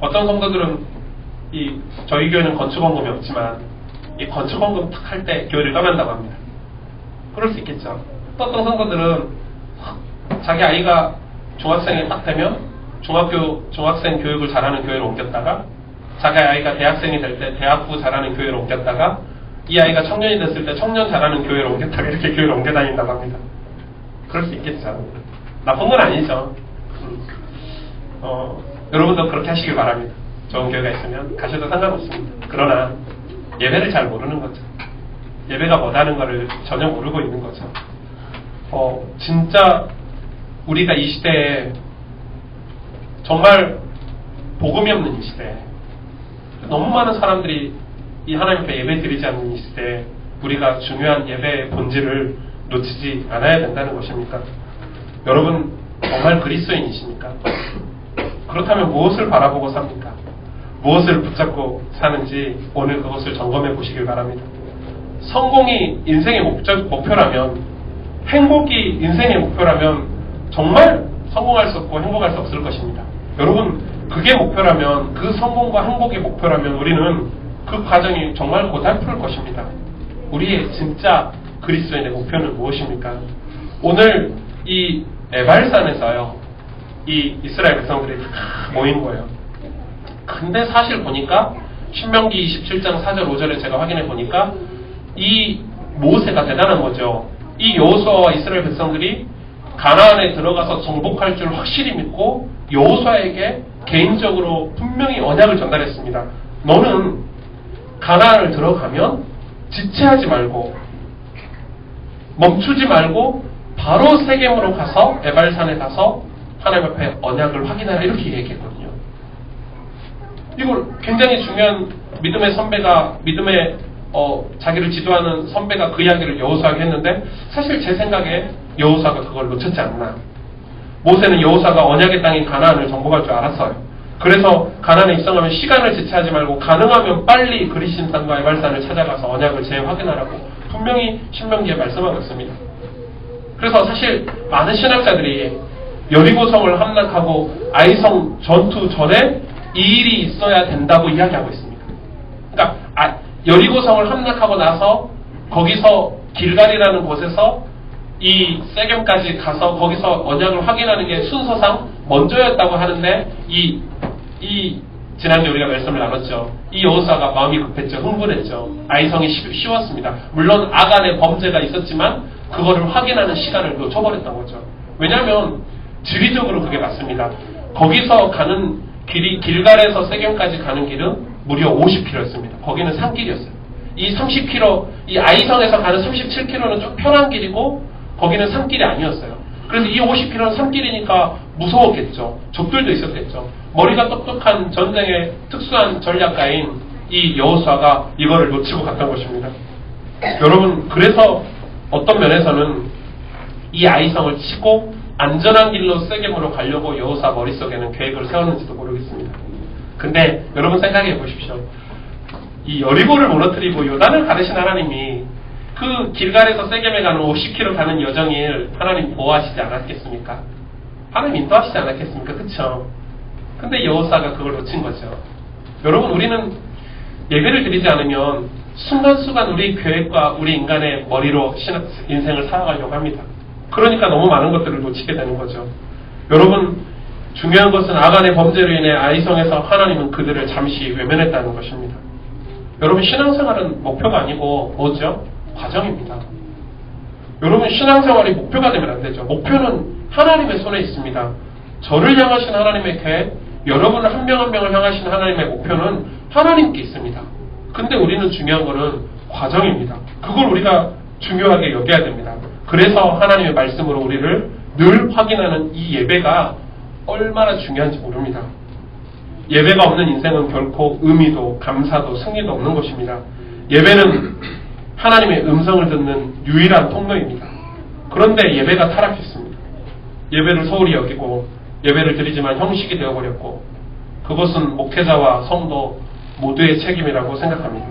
어떤 성도들은 저희 교회는 건축원금이 없지만 이 건축원금 탁 할 때 교회를 떠난다고 합니다. 그럴 수 있겠죠. 또 어떤 성도들은 자기 아이가 중학생이 딱 되면 중학생 교육을 잘하는 교회로 옮겼다가 자기 아이가 대학생이 될 때 대학부 잘하는 교회로 옮겼다가 이 아이가 청년이 됐을 때 청년 잘하는 교회로 옮겼다가 이렇게 교회를 옮겨 다닌다고 합니다. 그럴 수 있겠죠. 나쁜 건 아니죠. 여러분도 그렇게 하시길 바랍니다. 좋은 교회가 있으면 가셔도 상관없습니다. 그러나 예배를 잘 모르는 거죠. 예배가 뭐다는 것을 전혀 모르고 있는 거죠. 진짜 우리가 이 시대에 정말 복음이 없는 이 시대에 너무 많은 사람들이 이 하나님 앞에 예배 드리지 않는 이 시대에 우리가 중요한 예배의 본질을 놓치지 않아야 된다는 것입니까? 여러분 정말 그리스도인이십니까? 그렇다면 무엇을 바라보고 삽니까? 무엇을 붙잡고 사는지 오늘 그것을 점검해 보시길 바랍니다. 성공이 인생의 목표라면, 행복이 인생의 목표라면 정말 성공할 수 없고 행복할 수 없을 것입니다. 여러분 그게 목표라면, 그 성공과 행복이 목표라면 우리는 그 과정이 정말 고달플 것입니다. 우리의 진짜 그리스도인의 목표는 무엇입니까? 오늘 이 에발산에서요, 이 이스라엘 백성들이 다 모인 거예요. 근데 사실 보니까 신명기 27장 4절 5절에 제가 확인해 보니까 이 모세가 대단한 거죠. 이 여호수아와 이스라엘 백성들이 가나안에 들어가서 정복할 줄 확실히 믿고 여호수아에게 개인적으로 분명히 언약을 전달했습니다. 너는 가나안을 들어가면 지체하지 말고 멈추지 말고 바로 세겜으로 가서 에발산에 가서 하나님 앞에 언약을 확인하라 이렇게 얘기했거든요. 이걸 굉장히 중요한 믿음의 선배가 믿음의 자기를 지도하는 선배가 그 이야기를 여호수아에게 했는데 사실 제 생각에 여호수아가 그걸 놓쳤지 않나. 모세는 여호수아가 언약의 땅인 가나안을 정복할 줄 알았어요. 그래서 가나안에 입성하면 시간을 지체하지 말고 가능하면 빨리 그리신 산과 에발산을 찾아가서 언약을 재확인하라고 분명히 신명기에 말씀하고 있습니다. 그래서 사실 많은 신학자들이 여리고성을 함락하고 아이성 전투 전에 이 일이 있어야 된다고 이야기하고 있습니다. 그러니까 여리고성을 함락하고 나서 거기서 길갈이라는 곳에서 이 세겜까지 가서 거기서 언약을 확인하는 게 순서상 먼저였다고 하는데 지난주에 우리가 말씀을 나눴죠. 이 여호수아가 마음이 급했죠. 흥분했죠. 아이성이 쉬웠습니다. 물론 아간의 범죄가 있었지만 그거를 확인하는 시간을 놓쳐버렸던 거죠. 왜냐하면 지리적으로 그게 맞습니다. 거기서 가는 길이 길갈에서 세겜까지 가는 길은 무려 50km였습니다. 거기는 산길이었어요. 이 30km, 이 아이성에서 가는 37km는 좀 편한 길이고 거기는 산길이 아니었어요. 그래서 이 50km는 산길이니까 무서웠겠죠. 적들도 있었겠죠. 머리가 똑똑한 전쟁의 특수한 전략가인 이 여호수아가 이거를 놓치고 갔던 것입니다. 여러분, 그래서 어떤 면에서는 이 아이성을 치고 안전한 길로 세겜으로 가려고 여호수아 머릿속에는 계획을 세웠는지도 모르겠습니다. 근데 여러분 생각해 보십시오. 이 여리고를 무너뜨리고 요단을 가르신 하나님이 그 길갈에서 세겜에 가는 50km 가는 여정을 하나님 보호하시지 않았겠습니까? 하나님 인도하시지 않았겠습니까? 그쵸? 근데 여호수아가 그걸 놓친 거죠. 여러분, 우리는 예배를 드리지 않으면 순간순간 우리 계획과 우리 인간의 머리로 인생을 살아가려고 합니다. 그러니까 너무 많은 것들을 놓치게 되는 거죠. 여러분, 중요한 것은 아간의 범죄로 인해 아이성에서 하나님은 그들을 잠시 외면했다는 것입니다. 여러분, 신앙생활은 목표가 아니고 뭐죠? 과정입니다. 여러분, 신앙생활이 목표가 되면 안 되죠. 목표는 하나님의 손에 있습니다. 저를 향하신 하나님의 계획, 여러분 한 명 한 명을 향하신 하나님의 목표는 하나님께 있습니다. 근데 우리는 중요한 거는 과정입니다. 그걸 우리가 중요하게 여겨야 됩니다. 그래서 하나님의 말씀으로 우리를 늘 확인하는 이 예배가 얼마나 중요한지 모릅니다. 예배가 없는 인생은 결코 의미도 감사도 승리도 없는 것입니다. 예배는 하나님의 음성을 듣는 유일한 통로입니다. 그런데 예배가 타락했습니다. 예배를 소홀히 여기고 예배를 드리지만 형식이 되어버렸고 그것은 목회자와 성도 모두의 책임이라고 생각합니다.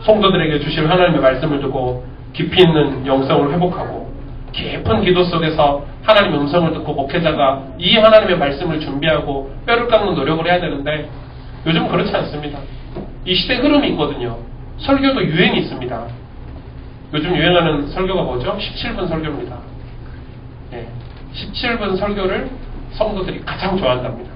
성도들에게 주실 하나님의 말씀을 두고 깊이 있는 영성을 회복하고 깊은 기도 속에서 하나님의 음성을 듣고 목회자가 이 하나님의 말씀을 준비하고 뼈를 깎는 노력을 해야 되는데 요즘 그렇지 않습니다. 이 시대 흐름이 있거든요. 설교도 유행이 있습니다. 요즘 유행하는 설교가 뭐죠? 17분 설교입니다. 17분 설교를 성도들이 가장 좋아한답니다.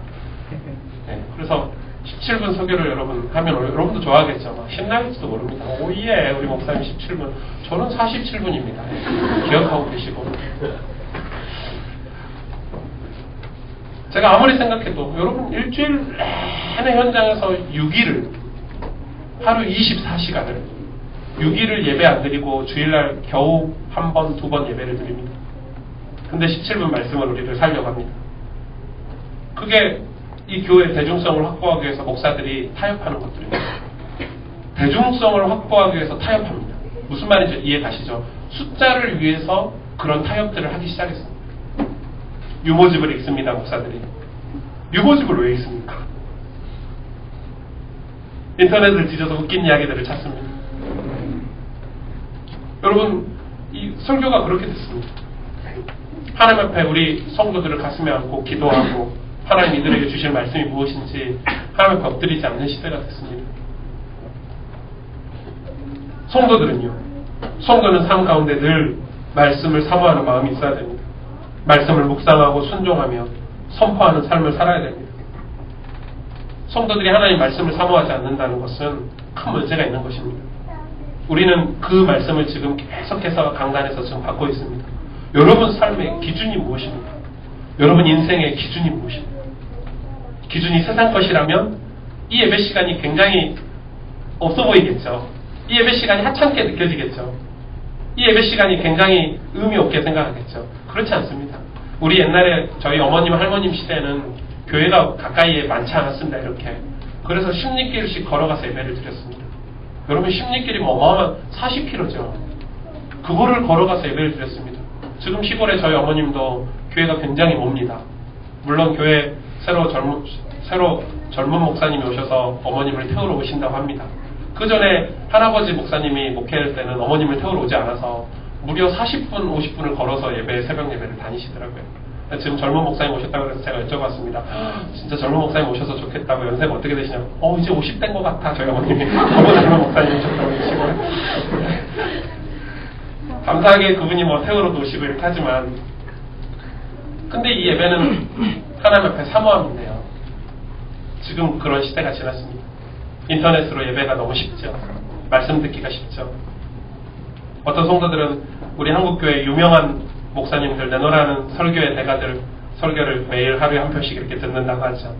그래서 17분 설교를 여러분 하면 여러분도 좋아하겠죠. 막 신나겠지도 모릅니다. 오예, 우리 목사님 17분. 저는 47분입니다. 기억하고 계시고. 제가 아무리 생각해도 여러분 일주일 내내 현장에서 6일을 하루 24시간을 6일을 예배 안 드리고 주일날 겨우 한 번, 두 번 예배를 드립니다. 근데 17분 말씀을 우리를 살려갑니다. 그게 이 교회의 대중성을 확보하기 위해서 목사들이 타협하는 것들입니다. 대중성을 확보하기 위해서 타협합니다. 무슨 말인지 이해 가시죠? 숫자를 위해서 그런 타협들을 하기 시작했습니다. 유모집을 읽습니다, 목사들이. 유모집을 왜 읽습니까? 인터넷을 뒤져서 웃긴 이야기들을 찾습니다. 여러분, 이 설교가 그렇게 됐습니다. 하나님 앞에 우리 성도들을 가슴에 안고 기도하고 하나님 이들에게 주실 말씀이 무엇인지 하나님 앞에 엎드리지 않는 시대가 됐습니다. 성도들은요, 성도는 삶 가운데 늘 말씀을 사모하는 마음이 있어야 됩니다. 말씀을 묵상하고 순종하며 선포하는 삶을 살아야 됩니다. 성도들이 하나님 말씀을 사모하지 않는다는 것은 큰 문제가 있는 것입니다. 우리는 그 말씀을 지금 계속해서 강단에서 지금 받고 있습니다. 여러분 삶의 기준이 무엇입니까? 여러분 인생의 기준이 무엇입니까? 기준이 세상 것이라면 이 예배 시간이 굉장히 없어 보이겠죠. 이 예배 시간이 하찮게 느껴지겠죠. 이 예배 시간이 굉장히 의미 없게 생각하겠죠. 그렇지 않습니다. 우리 옛날에 저희 어머님 할머님 시대에는 교회가 가까이에 많지 않았습니다. 이렇게 그래서 10리길씩 걸어가서 예배를 드렸습니다. 여러분 10리길이 어마어마한 40km죠. 그거를 걸어가서 예배를 드렸습니다. 지금 시골에 저희 어머님도 교회가 굉장히 멉니다. 물론 교회 새로 젊은 목사님이 오셔서 어머님을 태우러 오신다고 합니다. 그 전에 할아버지 목사님이 목회할 때는 어머님을 태우러 오지 않아서 무려 40분, 50분을 걸어서 새벽 예배를 다니시더라고요. 지금 젊은 목사님 오셨다고 해서 제가 여쭤봤습니다. 진짜 젊은 목사님 오셔서 좋겠다고, 연세가 어떻게 되시냐고. 이제 50대인 것 같아. 저희 어머님이 너무 젊은 목사님 오셨다고 하시고. 감사하게 그분이 태우러도 오시고 이렇게 하지만, 근데 이 예배는 하나님 앞에 사모함인데요. 지금 그런 시대가 지났습니다. 인터넷으로 예배가 너무 쉽죠. 말씀 듣기가 쉽죠. 어떤 성도들은 우리 한국교회 유명한 목사님들, 내노라는 설교의 대가들 설교를 매일 하루에 한 편씩 이렇게 듣는다고 하죠.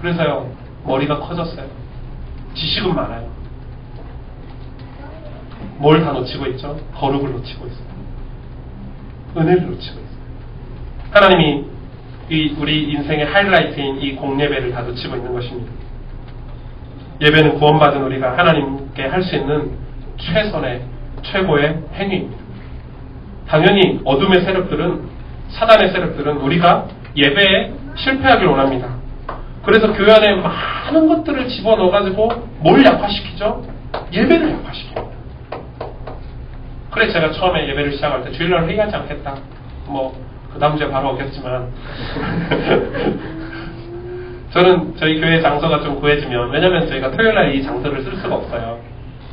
그래서요, 머리가 커졌어요. 지식은 많아요. 뭘 다 놓치고 있죠? 거룩을 놓치고 있어요. 은혜를 놓치고 있어요. 하나님이 우리 인생의 하이라이트인 이 공예배를 다 놓치고 있는 것입니다. 예배는 구원받은 우리가 하나님께 할 수 있는 최고의 행위입니다. 당연히 어둠의 세력들은, 사단의 세력들은 우리가 예배에 실패하길 원합니다. 그래서 교회 안에 많은 것들을 집어넣어가지고 뭘 약화시키죠? 예배를 약화시킵니다. 그래 제가 처음에 예배를 시작할 때 주일날 회의하지 않겠다. 그 다음 주에 바로 오겠지만 저는 저희 교회 장소가 좀 구해지면, 왜냐면 저희가 토요일날 이 장소를 쓸 수가 없어요.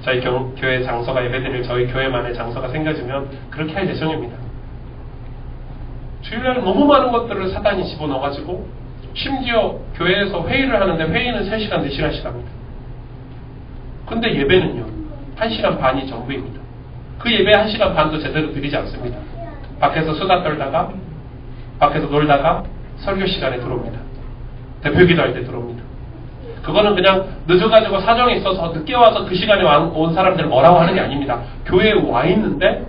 저희 교회 장소가 예배드릴 저희 교회만의 장소가 생겨지면 그렇게 할 예정입니다. 주일날 너무 많은 것들을 사단이 집어넣어가지고, 심지어 교회에서 회의를 하는데 회의는 3시간, 4시간씩 합니다. 근데 예배는요 1시간 반이 전부입니다. 그 예배 1시간 반도 제대로 드리지 않습니다. 밖에서 수다 떨다가, 밖에서 놀다가 설교 시간에 들어옵니다. 대표 기도할 때 들어옵니다. 그거는 그냥 늦어가지고 사정이 있어서 늦게 와서 그 시간에 온 사람들 뭐라고 하는 게 아닙니다. 교회에 와 있는데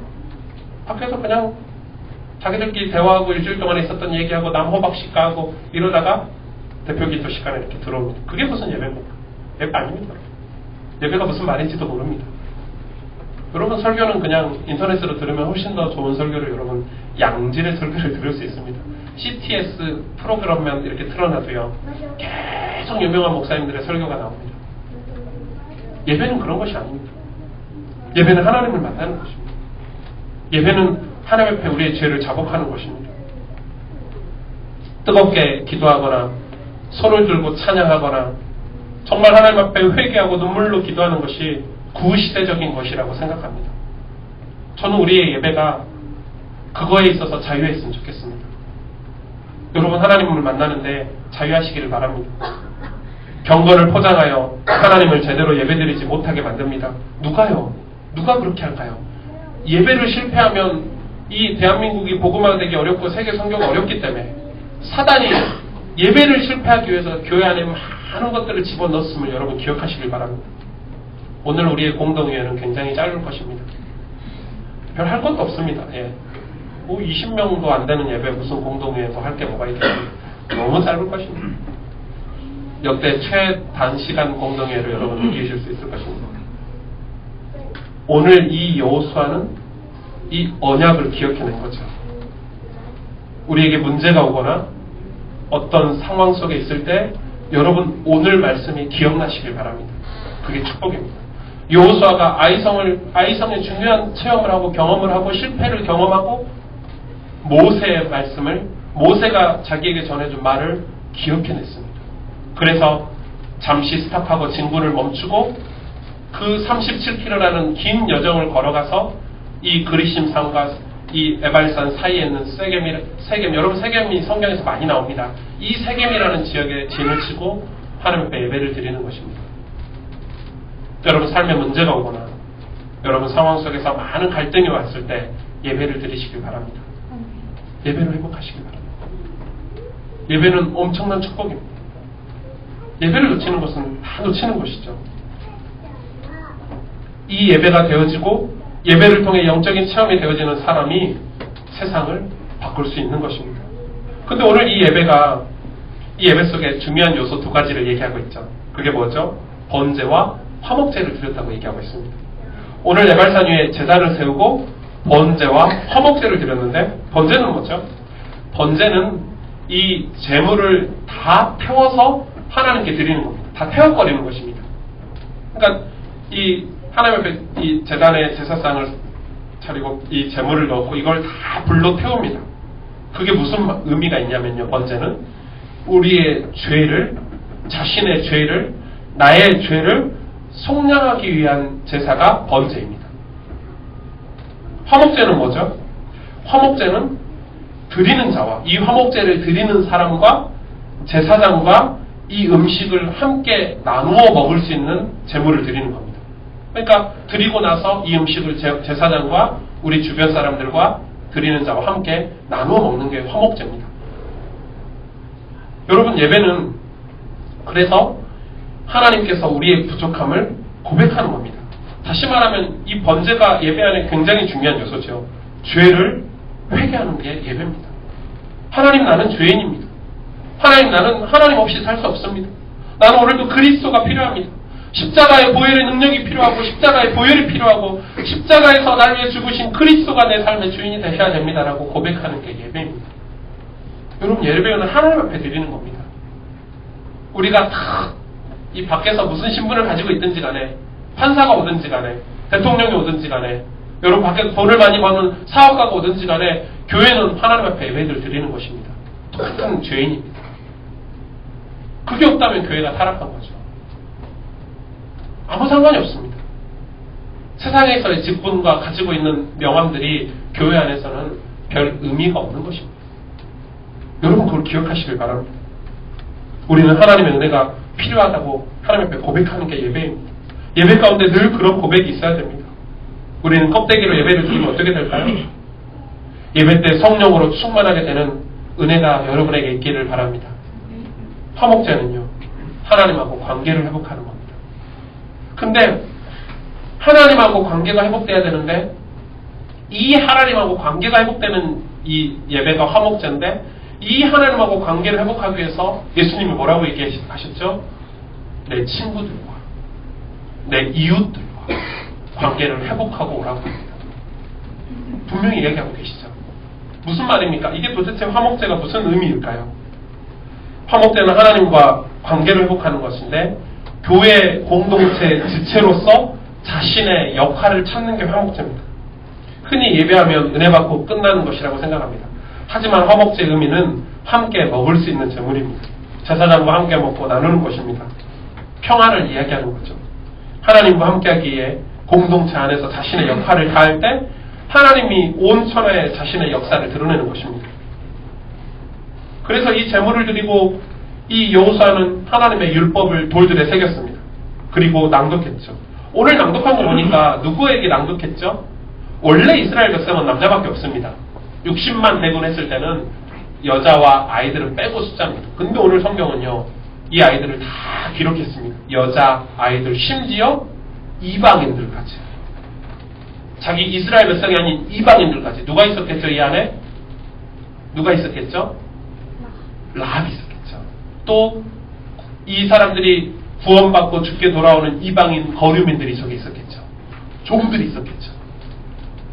밖에서 그냥 자기들끼리 대화하고 일주일 동안에 있었던 얘기하고 남 호박씩 까고 이러다가 대표 기도 시간에 이렇게 들어옵니다. 그게 무슨 예배입니까? 예배 아닙니다. 예배가 무슨 말인지도 모릅니다. 여러분 설교는 그냥 인터넷으로 들으면 훨씬 더 좋은 설교를, 여러분 양질의 설교를 들을 수 있습니다. CTS 프로그램만 이렇게 틀어놔도요 계속 유명한 목사님들의 설교가 나옵니다. 예배는 그런 것이 아닙니다. 예배는 하나님을 만나는 것입니다. 예배는 하나님 앞에 우리의 죄를 자복하는 것입니다. 뜨겁게 기도하거나 손을 들고 찬양하거나 정말 하나님 앞에 회개하고 눈물로 기도하는 것이 구시대적인 것이라고 생각합니다. 저는 우리의 예배가 그거에 있어서 자유했으면 좋겠습니다. 여러분 하나님을 만나는데 자유하시기를 바랍니다. 경건을 포장하여 하나님을 제대로 예배드리지 못하게 만듭니다. 누가요? 누가 그렇게 할까요? 예배를 실패하면 이 대한민국이 복음화되기 어렵고 세계 선교가 어렵기 때문에 사단이 예배를 실패하기 위해서 교회 안에 많은 것들을 집어넣었음을 여러분 기억하시길 바랍니다. 오늘 우리의 공동회는 굉장히 짧을 것입니다. 별 할 것도 없습니다. 20명도 안 되는 예배 무슨 공동회에 할 게 뭐가 있겠습니까? 너무 짧을 것입니다. 역대 최단시간 공동회를 여러분 느끼실 수 있을 것입니다. 오늘 이 여호수아는 이 언약을 기억해낸 거죠. 우리에게 문제가 오거나 어떤 상황 속에 있을 때 여러분 오늘 말씀이 기억나시길 바랍니다. 그게 축복입니다. 여호수아가 아이성의 중요한 체험을 하고 경험을 하고 실패를 경험하고 모세의 말씀을, 모세가 자기에게 전해준 말을 기억해냈습니다. 그래서 잠시 스탑하고 진군을 멈추고 그 37km라는 긴 여정을 걸어가서 이 그리심 산과 이 에발산 사이에 있는 세겜, 여러분 세겜이 성경에서 많이 나옵니다. 이 세겜이라는 지역에 진을 치고 하나님 앞에 예배를 드리는 것입니다. 여러분 삶에 문제가 오거나 여러분 상황 속에서 많은 갈등이 왔을 때 예배를 드리시길 바랍니다. 예배로 회복하시길 바랍니다. 예배는 엄청난 축복입니다. 예배를 놓치는 것은 다 놓치는 것이죠. 이 예배가 되어지고 예배를 통해 영적인 체험이 되어지는 사람이 세상을 바꿀 수 있는 것입니다. 근데 오늘 이 예배 속에 중요한 요소 2가지를 얘기하고 있죠. 그게 뭐죠? 번제와 화목제를 드렸다고 얘기하고 있습니다. 오늘 네발산 위에 제단을 세우고 번제와 화목제를 드렸는데 번제는 뭐죠? 번제는 이 제물을 다 태워서 하나님께 드리는 겁니다. 다 태워버리는 것입니다. 그러니까 이 하나님 앞에 이 제단에 제사상을 차리고 이 제물을 넣고 이걸 다 불로 태웁니다. 그게 무슨 의미가 있냐면요. 번제는 우리의 죄를, 자신의 죄를, 나의 죄를 속량하기 위한 제사가 번제입니다. 화목제는 뭐죠? 화목제는 드리는 자와 이 화목제를 드리는 사람과 제사장과 이 음식을 함께 나누어 먹을 수 있는 제물을 드리는 겁니다. 그러니까 드리고 나서 이 음식을 제사장과 우리 주변 사람들과 드리는 자와 함께 나누어 먹는 게 화목제입니다. 여러분, 예배는 그래서 하나님께서 우리의 부족함을 고백하는 겁니다. 다시 말하면 이 번제가 예배 안에 굉장히 중요한 요소죠. 죄를 회개하는 게 예배입니다. 하나님, 나는 죄인입니다. 하나님, 나는 하나님 없이 살 수 없습니다. 나는 오늘도 그리스도가 필요합니다. 십자가의 보혈의 능력이 필요하고 십자가의 보혈이 필요하고 십자가에서 날 위해 죽으신 그리스도가 내 삶의 주인이 되셔야 됩니다라고 고백하는 게 예배입니다. 여러분, 예배는 하나님 앞에 드리는 겁니다. 우리가 다 이 밖에서 무슨 신분을 가지고 있든지 간에 판사가 오든지 간에 대통령이 오든지 간에 여러분 밖에서 돈을 많이 버는 사업가가 오든지 간에 교회는 하나님 앞에 예배를 드리는 것입니다. 똑같은 죄인입니다. 그게 없다면 교회가 타락한 거죠. 아무 상관이 없습니다. 세상에서의 직분과 가지고 있는 명함들이 교회 안에서는 별 의미가 없는 것입니다. 여러분, 그걸 기억하시길 바랍니다. 우리는 하나님의 은혜가 필요하다고 하나님 앞에 고백하는 게 예배입니다. 예배 가운데 늘 그런 고백이 있어야 됩니다. 우리는 껍데기로 예배를 드리면 어떻게 될까요? 예배 때 성령으로 충만하게 되는 은혜가 여러분에게 있기를 바랍니다. 화목제는요, 하나님하고 관계를 회복하는 겁니다. 근데 하나님하고 관계가 회복돼야 되는데 이 하나님하고 관계가 회복되는 이 예배가 화목제인데 이 하나님하고 관계를 회복하기 위해서 예수님이 뭐라고 얘기하셨죠? 내 친구들과 내 이웃들과 관계를 회복하고 오라고 합니다. 분명히 얘기하고 계시죠. 무슨 말입니까? 이게 도대체 화목제가 무슨 의미일까요? 화목제는 하나님과 관계를 회복하는 것인데 교회 공동체 지체로서 자신의 역할을 찾는 게 화목제입니다. 흔히 예배하면 은혜 받고 끝나는 것이라고 생각합니다. 하지만 화목제의 의미는 함께 먹을 수 있는 제물입니다. 제사장과 함께 먹고 나누는 것입니다. 평화를 이야기하는 거죠. 하나님과 함께하기에 공동체 안에서 자신의 역할을 다할 때 하나님이 온 천하에 자신의 역사를 드러내는 것입니다. 그래서 이 제물을 드리고 이 여호수아는 하나님의 율법을 돌들에 새겼습니다. 그리고 낭독했죠. 오늘 낭독한 거 보니까 누구에게 낭독했죠? 원래 이스라엘 백성은 남자밖에 없습니다. 60만 대군했을 때는 여자와 아이들은 빼고 숫자입니다. 근데 오늘 성경은요, 이 아이들을 다 기록했습니다. 여자, 아이들, 심지어 이방인들까지. 자기 이스라엘 백성이 아닌 이방인들까지. 누가 있었겠죠, 이 안에? 누가 있었겠죠? 라합이 있었겠죠. 또 이 사람들이 구원받고 죽게 돌아오는 이방인 거류민들이 저기 있었겠죠. 종들이 있었겠죠.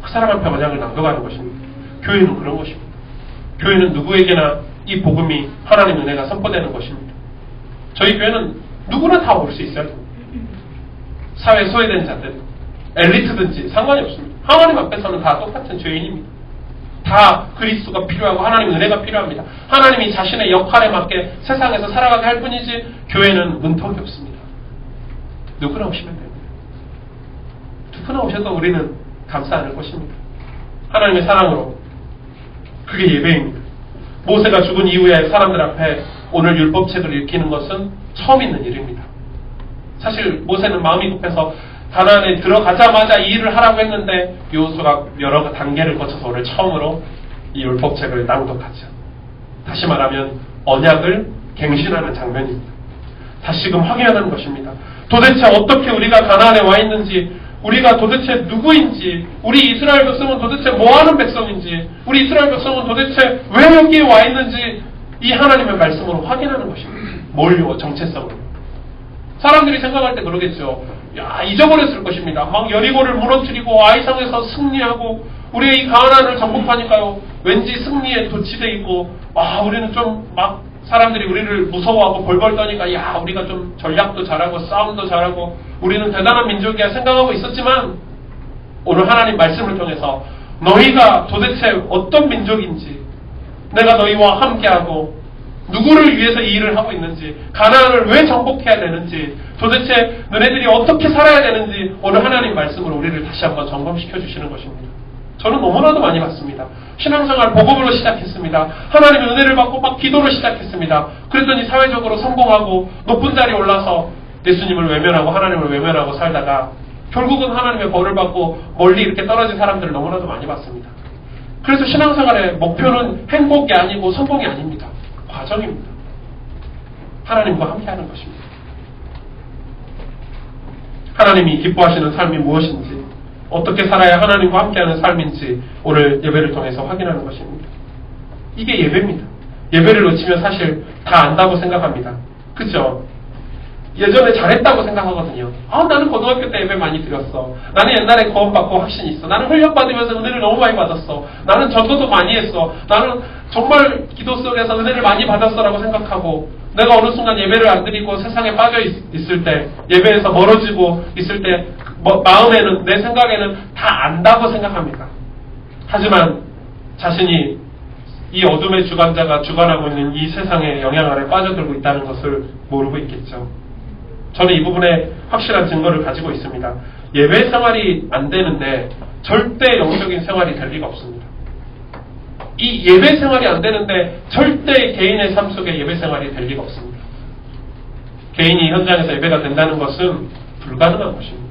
그 사람 앞에 언약을 낭독하는 것입니다. 교회는 그런 것입니다. 교회는 누구에게나 이 복음이 하나님의 은혜가 선포되는 것입니다. 저희 교회는 누구나 다 올 수 있어야 됩니다. 사회에 소외된 자들, 엘리트든지 상관이 없습니다. 하나님 앞에서는 다 똑같은 죄인입니다. 다 그리스도가 필요하고 하나님의 은혜가 필요합니다. 하나님이 자신의 역할에 맞게 세상에서 살아가게 할 뿐이지 교회는 문턱이 없습니다. 누구나 오시면 됩니다. 누구나 오셔도 우리는 감사 않을 것입니다. 하나님의 사랑으로. 그게 예배입니다. 모세가 죽은 이후에 사람들 앞에 오늘 율법책을 읽히는 것은 처음 있는 일입니다. 사실 모세는 마음이 급해서 가나안에 들어가자마자 이 일을 하라고 했는데 여호수아가 여러 단계를 거쳐서 오늘 처음으로 이 율법책을 낭독하죠. 다시 말하면 언약을 갱신하는 장면입니다. 다시금 확인하는 것입니다. 도대체 어떻게 우리가 가나안에 와 있는지, 우리가 도대체 누구인지, 우리 이스라엘 백성은 도대체 뭐하는 백성인지, 우리 이스라엘 백성은 도대체 왜 여기에 와 있는지 이 하나님의 말씀으로 확인하는 것입니다. 뭘요? 정체성으로. 사람들이 생각할 때 그러겠죠. 야, 잊어버렸을 것입니다. 막 여리고를 무너뜨리고 아이성에서 승리하고 우리의 이 가나안을 정복하니까요. 왠지 승리에 도취돼 있고 우리는 좀 막 사람들이 우리를 무서워하고 벌벌 떠니까 야, 우리가 좀 전략도 잘하고 싸움도 잘하고 우리는 대단한 민족이야 생각하고 있었지만 오늘 하나님 말씀을 통해서 너희가 도대체 어떤 민족인지 내가 너희와 함께하고 누구를 위해서 이 일을 하고 있는지 가나안을 왜 정복해야 되는지 도대체 너네들이 어떻게 살아야 되는지 오늘 하나님 말씀으로 우리를 다시 한번 점검시켜 주시는 것입니다. 저는 너무나도 많이 봤습니다. 신앙생활 복음으로 시작했습니다. 하나님의 은혜를 받고 막 기도로 시작했습니다. 그랬더니 사회적으로 성공하고 높은 자리에 올라서 예수님을 외면하고 하나님을 외면하고 살다가 결국은 하나님의 벌을 받고 멀리 이렇게 떨어진 사람들을 너무나도 많이 봤습니다. 그래서 신앙생활의 목표는 행복이 아니고 성공이 아닙니다. 과정입니다. 하나님과 함께하는 것입니다. 하나님이 기뻐하시는 삶이 무엇인지 어떻게 살아야 하나님과 함께하는 삶인지 오늘 예배를 통해서 확인하는 것입니다. 이게 예배입니다. 예배를 놓치면 사실 다 안다고 생각합니다. 그죠? 예전에 잘했다고 생각하거든요. 나는 고등학교 때 예배 많이 드렸어. 나는 옛날에 구원받고 확신이 있어. 나는 훈련받으면서 은혜를 너무 많이 받았어. 나는 전도도 많이 했어. 나는 정말 기도 속에서 은혜를 많이 받았어라고 생각하고 내가 어느 순간 예배를 안 드리고 세상에 빠져 있을 때 예배에서 멀어지고 있을 때 마음에는 내 생각에는 다 안다고 생각합니다. 하지만 자신이 이 어둠의 주관자가 주관하고 있는 이 세상의 영향 아래 빠져들고 있다는 것을 모르고 있겠죠. 저는 이 부분에 확실한 증거를 가지고 있습니다. 예배 생활이 안 되는데 절대 영적인 생활이 될 리가 없습니다. 이 예배 생활이 안 되는데 절대 개인의 삶 속에 예배 생활이 될 리가 없습니다. 개인이 현장에서 예배가 된다는 것은 불가능한 것입니다.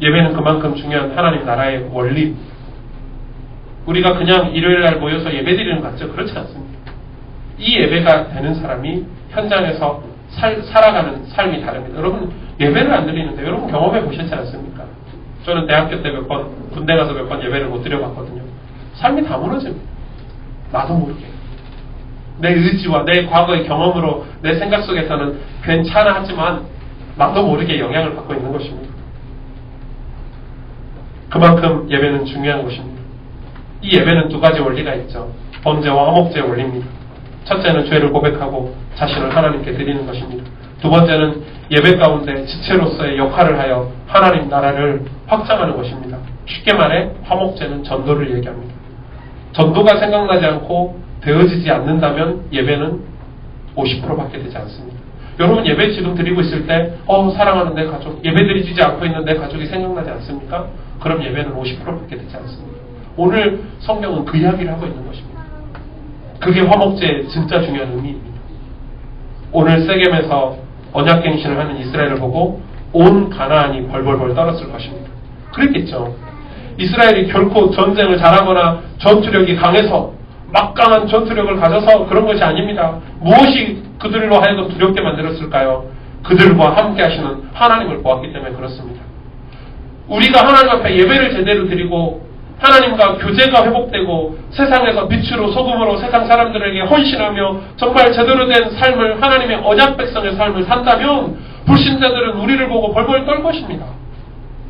예배는 그만큼 중요한 하나님 나라의 원리입니다. 우리가 그냥 일요일날 모여서 예배드리는 것 같죠? 그렇지 않습니다. 이 예배가 되는 사람이 현장에서 살아가는 삶이 다릅니다. 여러분 예배를 안 드리는데 여러분 경험해 보셨지 않습니까? 저는 대학교 때 몇 번 군대 가서 몇 번 예배를 못 드려봤거든요. 삶이 다 무너집니다. 나도 모르게 내 의지와 내 과거의 경험으로 내 생각 속에서는 괜찮아 하지만 나도 모르게 영향을 받고 있는 것입니다. 그만큼 예배는 중요한 것입니다. 이 예배는 두 가지 원리가 있죠. 범죄와 화목제의 원리입니다. 첫째는 죄를 고백하고 자신을 하나님께 드리는 것입니다. 두 번째는 예배 가운데 지체로서의 역할을 하여 하나님 나라를 확장하는 것입니다. 쉽게 말해 화목제는 전도를 얘기합니다. 전도가 생각나지 않고 되어지지 않는다면 예배는 50%밖에 되지 않습니다. 여러분 예배 지금 드리고 있을 때 사랑하는 내 가족, 예배 드리지 않고 있는 내 가족이 생각나지 않습니까? 그럼 예배는 50%밖에 되지 않습니다. 오늘 성경은 그 이야기를 하고 있는 것입니다. 그게 화목제의 진짜 중요한 의미입니다. 오늘 세겜에서 언약갱신을 하는 이스라엘을 보고 온 가나안이 벌벌벌 떨었을 것입니다. 그랬겠죠. 이스라엘이 결코 전쟁을 잘하거나 전투력이 강해서 막강한 전투력을 가져서 그런 것이 아닙니다. 무엇이 그들로 하여금 두렵게 만들었을까요? 그들과 함께 하시는 하나님을 보았기 때문에 그렇습니다. 우리가 하나님 앞에 예배를 제대로 드리고 하나님과 교제가 회복되고 세상에서 빛으로 소금으로 세상 사람들에게 헌신하며 정말 제대로 된 삶을 하나님의 언약 백성의 삶을 산다면 불신자들은 우리를 보고 벌벌 떨 것입니다.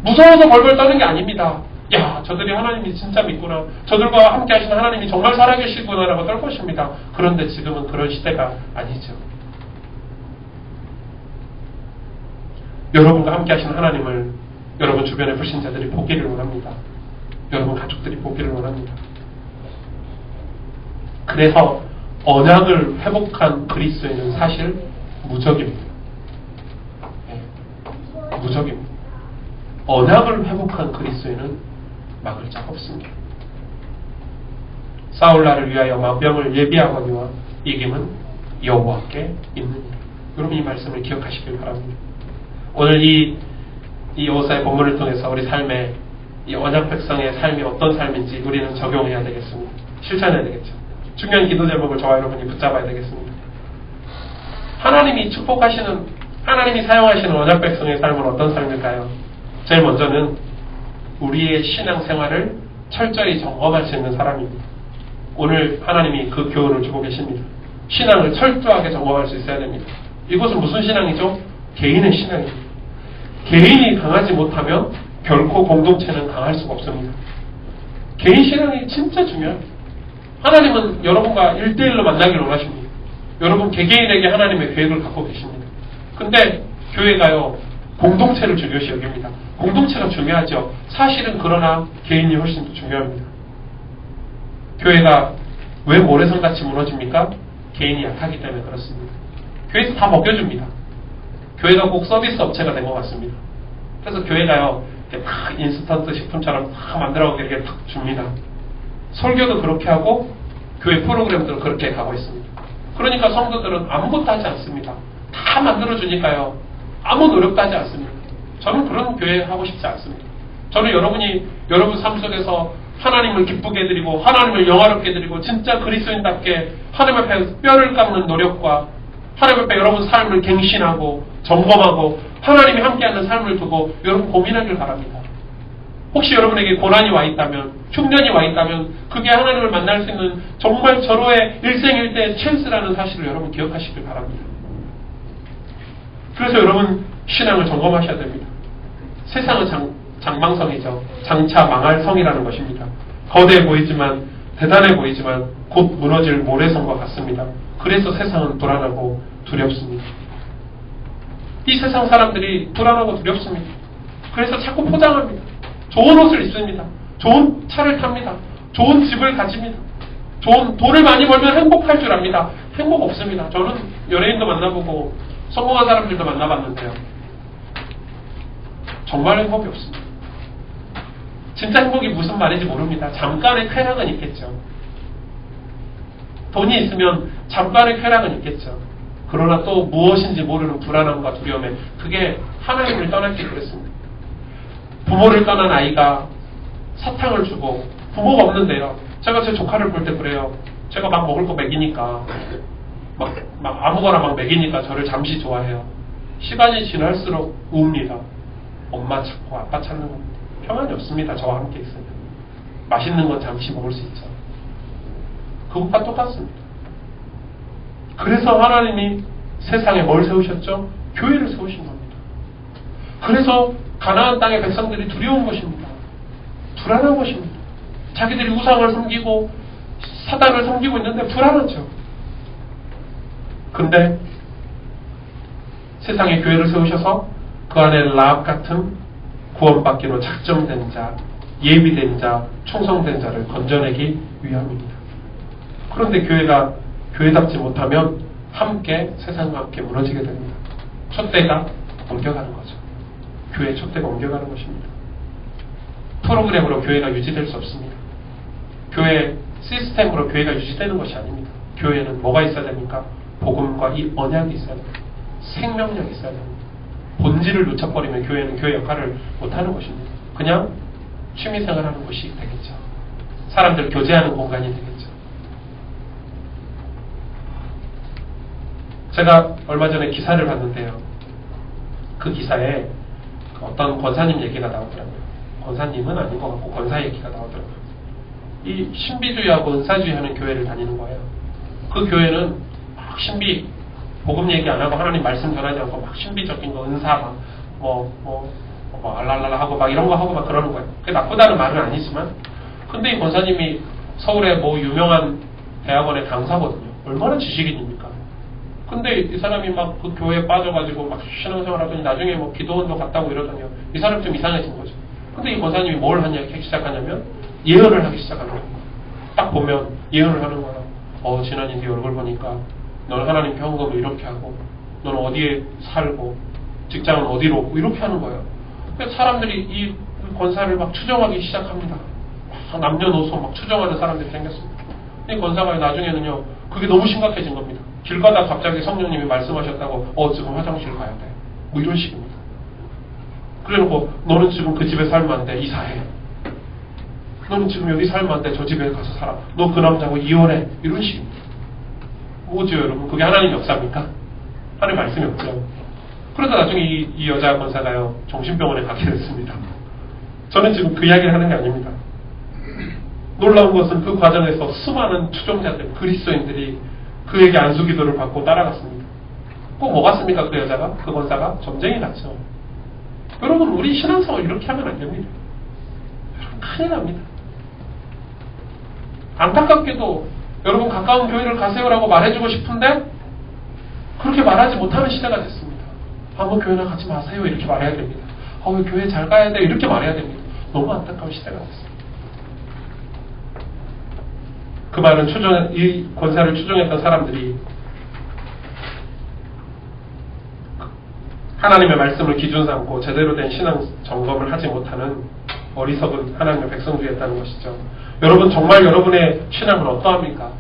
무서워서 벌벌 떠는 게 아닙니다. 야, 저들이 하나님이 진짜 믿구나. 저들과 함께 하시는 하나님이 정말 살아계시구나 라고 떨 것입니다. 그런데 지금은 그런 시대가 아니죠. 여러분과 함께 하시는 하나님을 여러분 주변의 불신자들이 보기를 원합니다. 여러분 가족들이 보기를 원합니다. 그래서 언약을 회복한 그리스도인은 사실 무적입니다. 무적입니다. 언약을 회복한 그리스도인은 막을 자가 없습니다. 싸울 날을 위하여 만병을 예비하거니와 이김은 여호와께 있느니라. 여러분 이 말씀을 기억하시길 바랍니다. 오늘 이 오사의 본문을 통해서 우리 삶에 이 언약 백성의 삶이 어떤 삶인지 우리는 적용해야 되겠습니다. 실천해야 되겠죠. 중요한 기도 제목을 저와 여러분이 붙잡아야 되겠습니다. 하나님이 축복하시는, 하나님이 사용하시는 언약 백성의 삶은 어떤 삶일까요? 제일 먼저는 우리의 신앙생활을 철저히 점검할 수 있는 사람입니다. 오늘 하나님이 그 교훈을 주고 계십니다. 신앙을 철저하게 점검할 수 있어야 됩니다. 이것은 무슨 신앙이죠? 개인의 신앙입니다. 개인이 강하지 못하면 결코 공동체는 강할 수가 없습니다. 개인 신앙이 진짜 중요합니다. 하나님은 여러분과 1대1로 만나기를 원하십니다. 여러분 개개인에게 하나님의 계획을 갖고 계십니다. 근데 교회가요, 공동체를 중요시 여깁니다. 공동체가 중요하죠. 사실은 그러나 개인이 훨씬 더 중요합니다. 교회가 왜 모래성같이 무너집니까? 개인이 약하기 때문에 그렇습니다. 교회에서 다 먹여줍니다. 교회가 꼭 서비스 업체가 된 것 같습니다. 그래서 교회가요, 막 인스턴트 식품처럼 다 만들어서 이렇게 탁 줍니다. 설교도 그렇게 하고 교회 프로그램도 그렇게 가고 있습니다. 그러니까 성도들은 아무것도 하지 않습니다. 다 만들어주니까요, 아무 노력도 하지 않습니다. 저는 그런 교회 하고 싶지 않습니다. 저는 여러분이 여러분 삶 속에서 하나님을 기쁘게 해드리고 하나님을 영화롭게 해드리고 진짜 그리스도인답게 하나님 앞에 뼈를 깎는 노력과 하나님 앞에 여러분 삶을 갱신하고 점검하고 하나님이 함께하는 삶을 두고 여러분 고민하길 바랍니다. 혹시 여러분에게 고난이 와 있다면, 흉년이 와 있다면 그게 하나님을 만날 수 있는 정말 절호의 일생일대의 찬스라는 사실을 여러분 기억하시길 바랍니다. 그래서 여러분 신앙을 점검하셔야 됩니다. 세상은 장망성이죠. 장차 망할 성이라는 것입니다. 거대해 보이지만, 대단해 보이지만 곧 무너질 모래성과 같습니다. 그래서 세상은 불안하고 두렵습니다. 이 세상 사람들이 불안하고 두렵습니다. 그래서 자꾸 포장합니다. 좋은 옷을 입습니다. 좋은 차를 탑니다. 좋은 집을 가집니다. 좋은 돈을 많이 벌면 행복할 줄 압니다. 행복 없습니다. 저는 연예인도 만나보고 성공한 사람들도 만나봤는데요, 정말 행복이 없습니다. 진짜 행복이 무슨 말인지 모릅니다. 잠깐의 쾌락은 있겠죠. 돈이 있으면 잠깐의 쾌락은 있겠죠. 그러나 또 무엇인지 모르는 불안함과 두려움에, 그게 하나님을 떠났기 그랬습니다. 부모를 떠난 아이가 사탕을 주고, 부모가 없는데요, 제가 제 조카를 볼 때 그래요. 제가 막 먹을 거 먹이니까, 막 아무거나 막 먹이니까 저를 잠시 좋아해요. 시간이 지날수록 웁니다. 엄마 찾고 아빠 찾는 겁니다. 평안이 없습니다. 저와 함께 있으면. 맛있는 건 잠시 먹을 수 있죠. 그것과 똑같습니다. 그래서 하나님이 세상에 뭘 세우셨죠? 교회를 세우신 겁니다. 그래서 가나안 땅의 백성들이 두려운 것입니다. 불안한 것입니다. 자기들이 우상을 섬기고 사단을 섬기고 있는데 불안하죠. 근데 세상에 교회를 세우셔서 그 안에 라합 같은 구원받기로 작정된 자, 예비된 자, 충성된 자를 건져내기 위함입니다. 그런데 교회가 교회답지 못하면 함께 세상과 함께 무너지게 됩니다. 촛대가 옮겨가는 거죠. 교회의 촛대가 옮겨가는 것입니다. 프로그램으로 교회가 유지될 수 없습니다. 교회 시스템으로 교회가 유지되는 것이 아닙니다. 교회는 뭐가 있어야 됩니까? 복음과 이 언약이 있어야 됩니다. 생명력이 있어야 됩니다. 본질을 놓쳐버리면 교회는 교회 역할을 못하는 것입니다. 그냥 취미생활하는 곳이 되겠죠. 사람들 교제하는 공간이 되겠죠. 제가 얼마 전에 기사를 봤는데요, 그 기사에 어떤 권사님 얘기가 나오더라고요. 권사님은 아닌 것 같고 권사 얘기가 나오더라고요. 이 신비주의하고 은사주의 하는 교회를 다니는 거예요. 그 교회는 막 신비, 복음 얘기 안 하고 하나님 말씀 전하지 않고 막 신비적인 거, 은사 막 알랄랄라 하고 막 이런 거 하고 막 그러는 거예요. 그게 나쁘다는 말은 아니지만, 근데 이 권사님이 서울의 뭐 유명한 대학원의 강사거든요. 얼마나 지식인입니까? 근데 이 사람이 막 그 교회에 빠져가지고 막 신앙생활 하더니 나중에 뭐 기도원도 갔다고 이러더니요, 이 사람 좀 이상해진 거죠. 근데 이 권사님이 뭘 하기 시작하냐면 예언을 하기 시작하는 거예요. 딱 보면 예언을 하는 거야. 지난이 네 얼굴 보니까 너는 하나님 현금을 이렇게 하고, 너는 어디에 살고, 직장은 어디로, 이렇게 하는 거예요. 그래서 사람들이 이 권사를 막 추정하기 시작합니다. 남녀노소 막 추정하는 사람들이 생겼습니다. 이 권사가 나중에는요, 그게 너무 심각해진 겁니다. 길 가다 갑자기 성령님이 말씀하셨다고, 지금 화장실 가야 돼. 뭐 이런 식입니다. 그래놓고, 너는 지금 그 집에 살면 안 돼. 이사해. 너는 지금 여기 살면 안 돼. 저 집에 가서 살아. 너 그 남자하고 이혼해. 이런 식입니다. 뭐죠, 여러분? 그게 하나님 역사입니까? 하나님 말씀이 없죠. 그러다 나중에 이 여자 권사가요, 정신병원에 가게 됐습니다. 저는 지금 그 이야기를 하는 게 아닙니다. 놀라운 것은 그 과정에서 수많은 추종자들, 그리스도인들이 그에게 안수기도를 받고 따라갔습니다. 꼭 뭐 같습니까? 그 여자가? 그 권사가? 점쟁이 같죠. 여러분, 우리 신앙생활 이렇게 하면 안 됩니다. 여러분, 큰일 납니다. 안타깝게도 여러분 가까운 교회를 가세요라고 말해주고 싶은데 그렇게 말하지 못하는 시대가 됐습니다. 아무 교회나 가지 마세요 이렇게 말해야 됩니다. 왜 교회 잘 가야 돼 이렇게 말해야 됩니다. 너무 안타까운 시대가 됐습니다. 그 말은 이 권사를 추종했던 사람들이 하나님의 말씀을 기준 삼고 제대로 된 신앙 점검을 하지 못하는 어리석은 하나님의 백성들이었다는 것이죠. 여러분 정말 여러분의 신앙은 어떠합니까?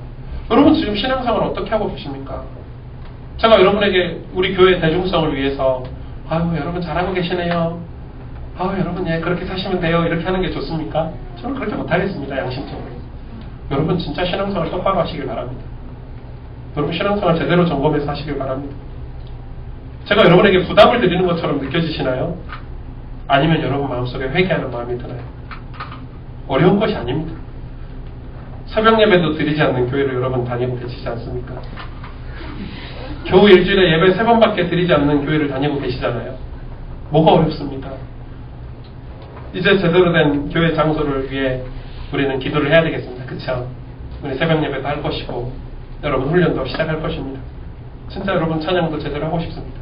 여러분 지금 신앙생활 어떻게 하고 계십니까? 제가 여러분에게 우리 교회 대중성을 위해서 여러분 잘하고 계시네요. 여러분 그렇게 사시면 돼요. 이렇게 하는 게 좋습니까? 저는 그렇게 못하겠습니다. 양심적으로. 여러분 진짜 신앙생활 똑바로 하시길 바랍니다. 여러분 신앙생활 제대로 점검해서 하시길 바랍니다. 제가 여러분에게 부담을 드리는 것처럼 느껴지시나요? 아니면 여러분 마음속에 회개하는 마음이 드나요? 어려운 것이 아닙니다. 새벽 예배도 드리지 않는 교회를 여러분 다니고 계시지 않습니까? 겨우 일주일에 예배 3번밖에 드리지 않는 교회를 다니고 계시잖아요. 뭐가 어렵습니까? 이제 제대로 된 교회 장소를 위해 우리는 기도를 해야 되겠습니다. 그쵸? 우리 새벽 예배도 할 것이고 여러분 훈련도 시작할 것입니다. 진짜 여러분 찬양도 제대로 하고 싶습니다.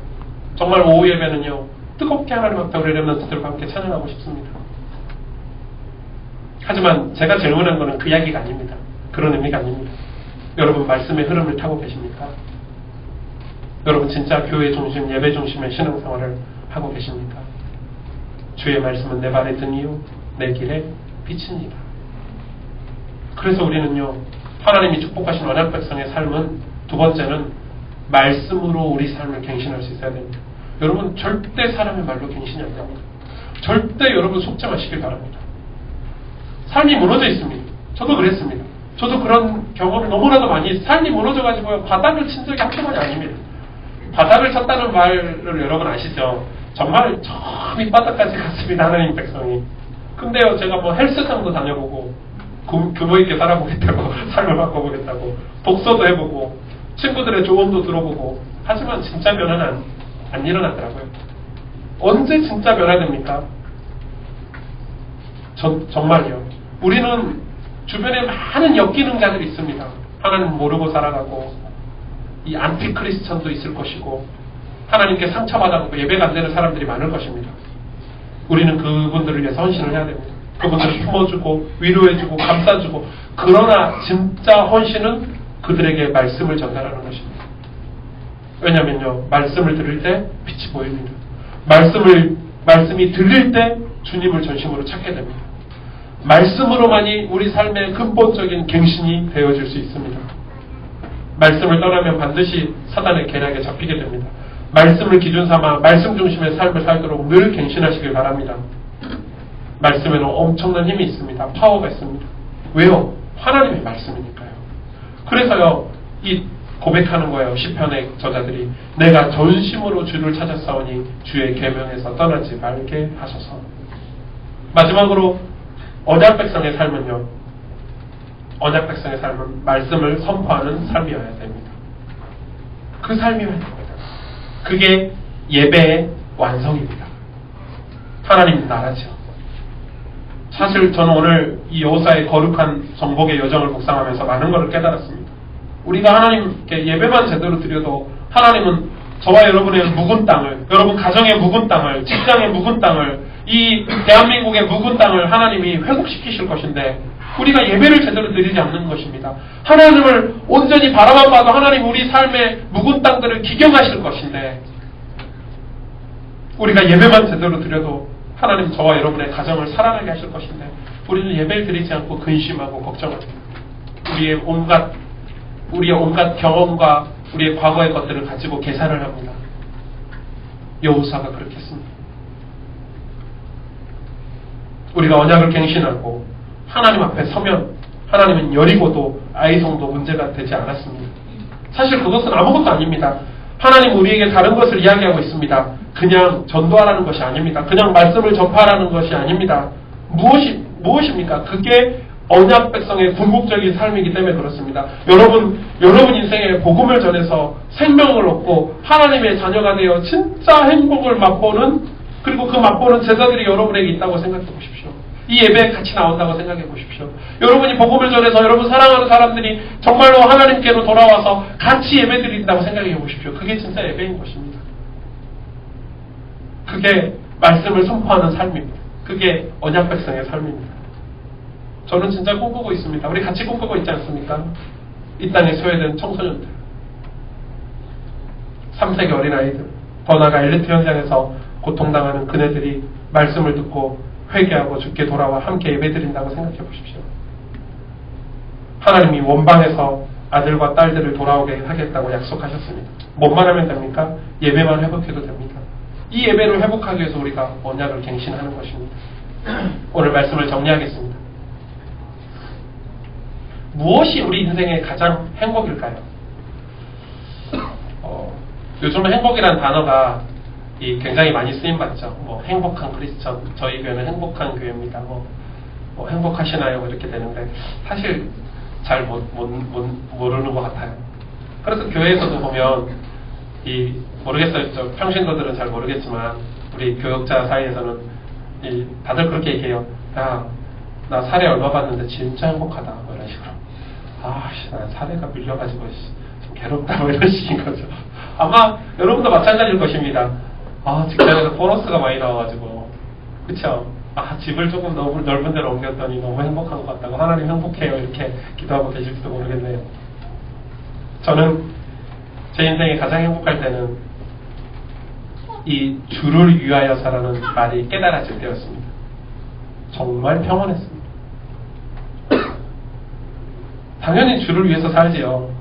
정말 오후 예배는요 뜨겁게 하나님 앞에 우리 렘넌트들과 함께 찬양하고 싶습니다. 하지만 제가 질문한 것은 그 이야기가 아닙니다. 그런 의미가 아닙니다. 여러분 말씀의 흐름을 타고 계십니까? 여러분 진짜 교회 중심, 예배 중심의 신앙생활을 하고 계십니까? 주의 말씀은 내 발에 등이요 내 길에 빛이니라. 그래서 우리는요 하나님이 축복하신 언약 백성의 삶은 두 번째는 말씀으로 우리 삶을 갱신할 수 있어야 됩니다. 여러분 절대 사람의 말로 갱신이 안 됩니다. 절대 여러분 속지 마시길 바랍니다. 삶이 무너져 있습니다. 저도 그랬습니다. 저도 그런 경험을 너무나도 많이 삶이 무너져가지고 바닥을 친 적이 한꺼번이 아닙니다. 바닥을 쳤다는 말을 여러분 아시죠? 정말 저 밑바닥까지 갔습니다. 하나님 백성이. 근데요 제가 뭐 헬스장도 다녀보고 규모 있게 살아보겠다고 삶을 바꿔보겠다고 독서도 해보고 친구들의 조언도 들어보고 하지만 진짜 변화는 안 일어나더라고요. 언제 진짜 변화됩니까? 정말요. 우리는 주변에 많은 역기능자들이 있습니다. 하나님 모르고 살아가고 이 안티크리스천도 있을 것이고 하나님께 상처받아보고 예배가 안 되는 사람들이 많을 것입니다. 우리는 그분들을 위해서 헌신을 해야 됩니다. 그분들을 품어주고 위로해주고 감싸주고 그러나 진짜 헌신은 그들에게 말씀을 전달하는 것입니다. 왜냐면요 말씀을 들을 때 빛이 보입니다. 말씀이 들릴 때 주님을 전심으로 찾게 됩니다. 말씀으로만이 우리 삶의 근본적인 갱신이 되어질 수 있습니다. 말씀을 떠나면 반드시 사단의 계략에 잡히게 됩니다. 말씀을 기준 삼아 말씀 중심의 삶을 살도록 늘 갱신하시길 바랍니다. 말씀에는 엄청난 힘이 있습니다. 파워가 있습니다. 왜요? 하나님의 말씀이니까요. 그래서요 이 고백하는 거예요. 시편의 저자들이 내가 전심으로 주를 찾았사오니 주의 계명에서 떠나지 말게 하소서. 마지막으로 언약 백성의 삶은요 언약 백성의 삶은 말씀을 선포하는 삶이어야 됩니다. 그 삶이어야 됩니다. 그게 예배의 완성입니다. 하나님 나라죠. 사실 저는 오늘 이 여호사의 거룩한 정복의 여정을 묵상하면서 많은 것을 깨달았습니다. 우리가 하나님께 예배만 제대로 드려도 하나님은 저와 여러분의 묵은 땅을, 여러분 가정의 묵은 땅을, 직장의 묵은 땅을, 이 대한민국의 묵은 땅을 하나님이 회복시키실 것인데 우리가 예배를 제대로 드리지 않는 것입니다. 하나님을 온전히 바라만 봐도 하나님 우리 삶의 묵은 땅들을 기경하실 것인데 우리가 예배만 제대로 드려도 하나님 저와 여러분의 가정을 살아나게 하실 것인데 우리는 예배를 드리지 않고 근심하고 걱정합니다. 우리의 온갖 경험과 우리의 과거의 것들을 가지고 계산을 합니다. 여호사가 그렇게 했습니다. 우리가 언약을 갱신하고 하나님 앞에 서면 하나님은 여리고도 아이송도 문제가 되지 않았습니다. 사실 그것은 아무것도 아닙니다. 하나님 우리에게 다른 것을 이야기하고 있습니다. 그냥 전도하라는 것이 아닙니다. 그냥 말씀을 전파하라는 것이 아닙니다. 무엇입니까? 그게 언약 백성의 궁극적인 삶이기 때문에 그렇습니다. 여러분 인생에 복음을 전해서 생명을 얻고 하나님의 자녀가 되어 진짜 행복을 맛보는, 그리고 그 맛보는 제자들이 여러분에게 있다고 생각해 보십시오. 이 예배에 같이 나온다고 생각해 보십시오. 여러분이 복음을 전해서 여러분 사랑하는 사람들이 정말로 하나님께로 돌아와서 같이 예배 드린다고 생각해 보십시오. 그게 진짜 예배인 것입니다. 그게 말씀을 선포하는 삶입니다. 그게 언약 백성의 삶입니다. 저는 진짜 꿈꾸고 있습니다. 우리 같이 꿈꾸고 있지 않습니까? 이 땅에 소외된 청소년들, 3세기 어린아이들, 더 나아가 엘리트 현장에서 고통당하는 그네들이 말씀을 듣고 회개하고 주께 돌아와 함께 예배드린다고 생각해 보십시오. 하나님이 원방에서 아들과 딸들을 돌아오게 하겠다고 약속하셨습니다. 뭐만 하면 됩니까? 예배만 회복해도 됩니다. 이 예배를 회복하기 위해서 우리가 언약을 갱신하는 것입니다. 오늘 말씀을 정리하겠습니다. 무엇이 우리 인생의 가장 행복일까요? 요즘은 행복이란 단어가 굉장히 많이 쓰임받죠. 행복한 크리스천, 저희 교회는 행복한 교회입니다. 행복하시나요? 이렇게 되는데 사실 잘 모르는 것 같아요. 그래서 교회에서도 보면 모르겠어요. 저 평신도들은 잘 모르겠지만 우리 교역자 사이에서는 다들 그렇게 얘기해요. 야, 나 사례 얼마 받는데 진짜 행복하다. 이런 식으로. 난 사례가 밀려가지고 좀 괴롭다. 이런 식인 거죠. 아마 여러분도 마찬가지일 것입니다. 직장에서 보너스가 많이 나와가지고, 그쵸? 집을 조금 너무 넓은 데로 옮겼더니 너무 행복한 것 같다고, 하나님 행복해요, 이렇게 기도하고 계실지도 모르겠네요. 저는 제 인생에 가장 행복할 때는 이 주를 위하여서라는 말이 깨달아질 때였습니다. 정말 평온했습니다. 당연히 주를 위해서 살지요.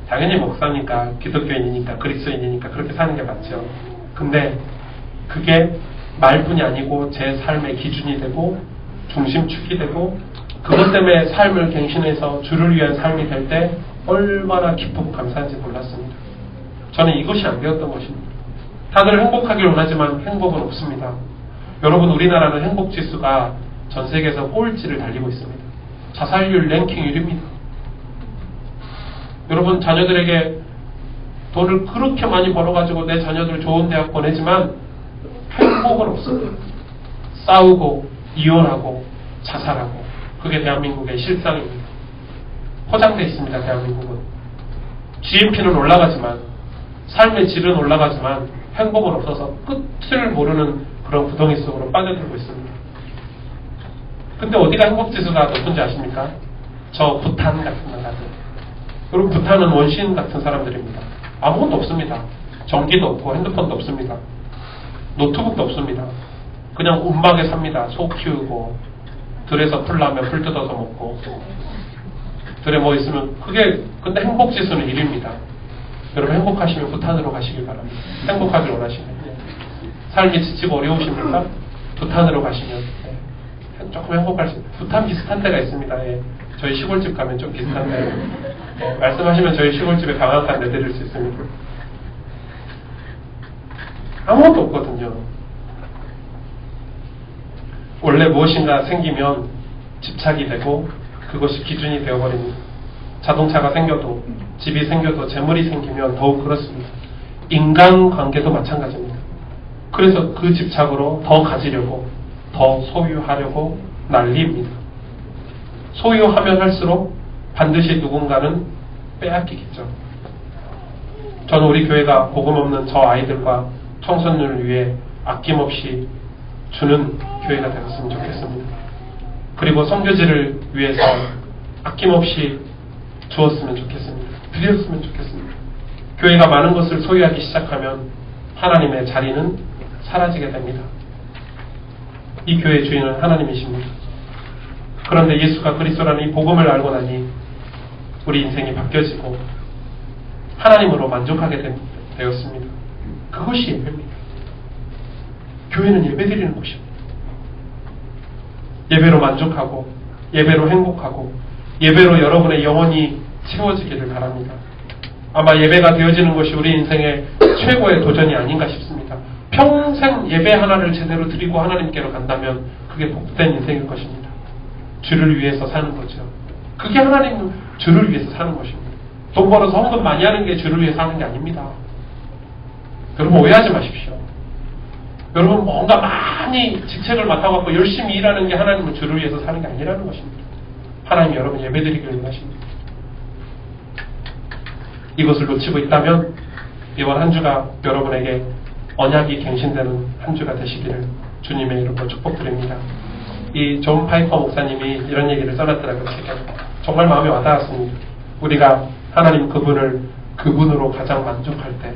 당연히 목사니까, 기독교인이니까, 그리스도인이니까 그렇게 사는 게 맞죠. 근데 그게 말뿐이 아니고 제 삶의 기준이 되고 중심축이 되고, 그것 때문에 삶을 갱신해서 주를 위한 삶이 될 때 얼마나 기쁘고 감사한지 몰랐습니다. 저는 이것이 안 되었던 것입니다. 다들 행복하길 원하지만 행복은 없습니다. 여러분, 우리나라는 행복지수가 전 세계에서 꼴찌를 달리고 있습니다. 자살률 랭킹 1위입니다. 여러분, 자녀들에게 돈을 그렇게 많이 벌어가지고 내 자녀들 좋은 대학 보내지만 행복은 없습니다. 싸우고 이혼하고 자살하고, 그게 대한민국의 실상입니다. 포장되어 있습니다. 대한민국은 GNP는 올라가지만, 삶의 질은 올라가지만 행복은 없어서 끝을 모르는 그런 구덩이 속으로 빠져들고 있습니다. 근데 어디가 행복지수가 높은지 아십니까? 저 부탄 같은 나라들. 여러분, 부탄은 원시인 같은 사람들입니다. 아무것도 없습니다. 전기도 없고 핸드폰도 없습니다. 노트북도 없습니다. 그냥 움막에 삽니다. 소 키우고, 들에서 풀 나면 풀 뜯어서 먹고, 들에 뭐 있으면 그게, 근데 행복지수는 1위입니다. 여러분, 행복하시면 부탄으로 가시길 바랍니다. 행복하길 원하시면. 삶이 지치고 어려우십니까? 부탄으로 가시면 조금 행복할 수 있습니다. 부탄 비슷한 데가 있습니다. 저희 시골집 가면 좀 비슷한데, 말씀하시면 저희 시골집에 방앗간 내드릴 수 있습니다. 아무것도 없거든요. 원래 무엇인가 생기면 집착이 되고 그것이 기준이 되어버립니다. 자동차가 생겨도, 집이 생겨도, 재물이 생기면 더욱 그렇습니다. 인간관계도 마찬가지입니다. 그래서 그 집착으로 더 가지려고, 더 소유하려고 난리입니다. 소유하면 할수록 반드시 누군가는 빼앗기겠죠. 저는 우리 교회가 복음 없는 저 아이들과 청소년을 위해 아낌없이 주는 교회가 되었으면 좋겠습니다. 그리고 선교지를 위해서 아낌없이 주었으면 좋겠습니다. 드렸으면 좋겠습니다. 교회가 많은 것을 소유하기 시작하면 하나님의 자리는 사라지게 됩니다. 이 교회의 주인은 하나님이십니다. 그런데 예수가 그리스도라는 이 복음을 알고 나니 우리 인생이 바뀌어지고 하나님으로 만족하게 되었습니다. 그것이 예배입니다. 교회는 예배드리는 곳입니다. 예배로 만족하고, 예배로 행복하고, 예배로 여러분의 영혼이 채워지기를 바랍니다. 아마 예배가 되어지는 것이 우리 인생의 최고의 도전이 아닌가 싶습니다. 평생 예배 하나를 제대로 드리고 하나님께로 간다면 그게 복된 인생일 것입니다. 주를 위해서 사는 거죠. 그게 하나님 주를 위해서 사는 것입니다. 돈 벌어서 헌금 많이 하는 게 주를 위해서 하는 게 아닙니다. 여러분 오해하지 마십시오. 여러분 뭔가 많이 직책을 맡아갖고 열심히 일하는 게 하나님을 주를 위해서 사는 게 아니라는 것입니다. 하나님 여러분 예배드리기를 원하십니다. 이것을 놓치고 있다면 이번 한 주가 여러분에게 언약이 갱신되는 한 주가 되시기를 주님의 이름으로 축복드립니다. 이 존 파이퍼 목사님이 이런 얘기를 써놨더라고요. 책에. 정말 마음에 와닿았습니다. 우리가 하나님 그분으로 가장 만족할 때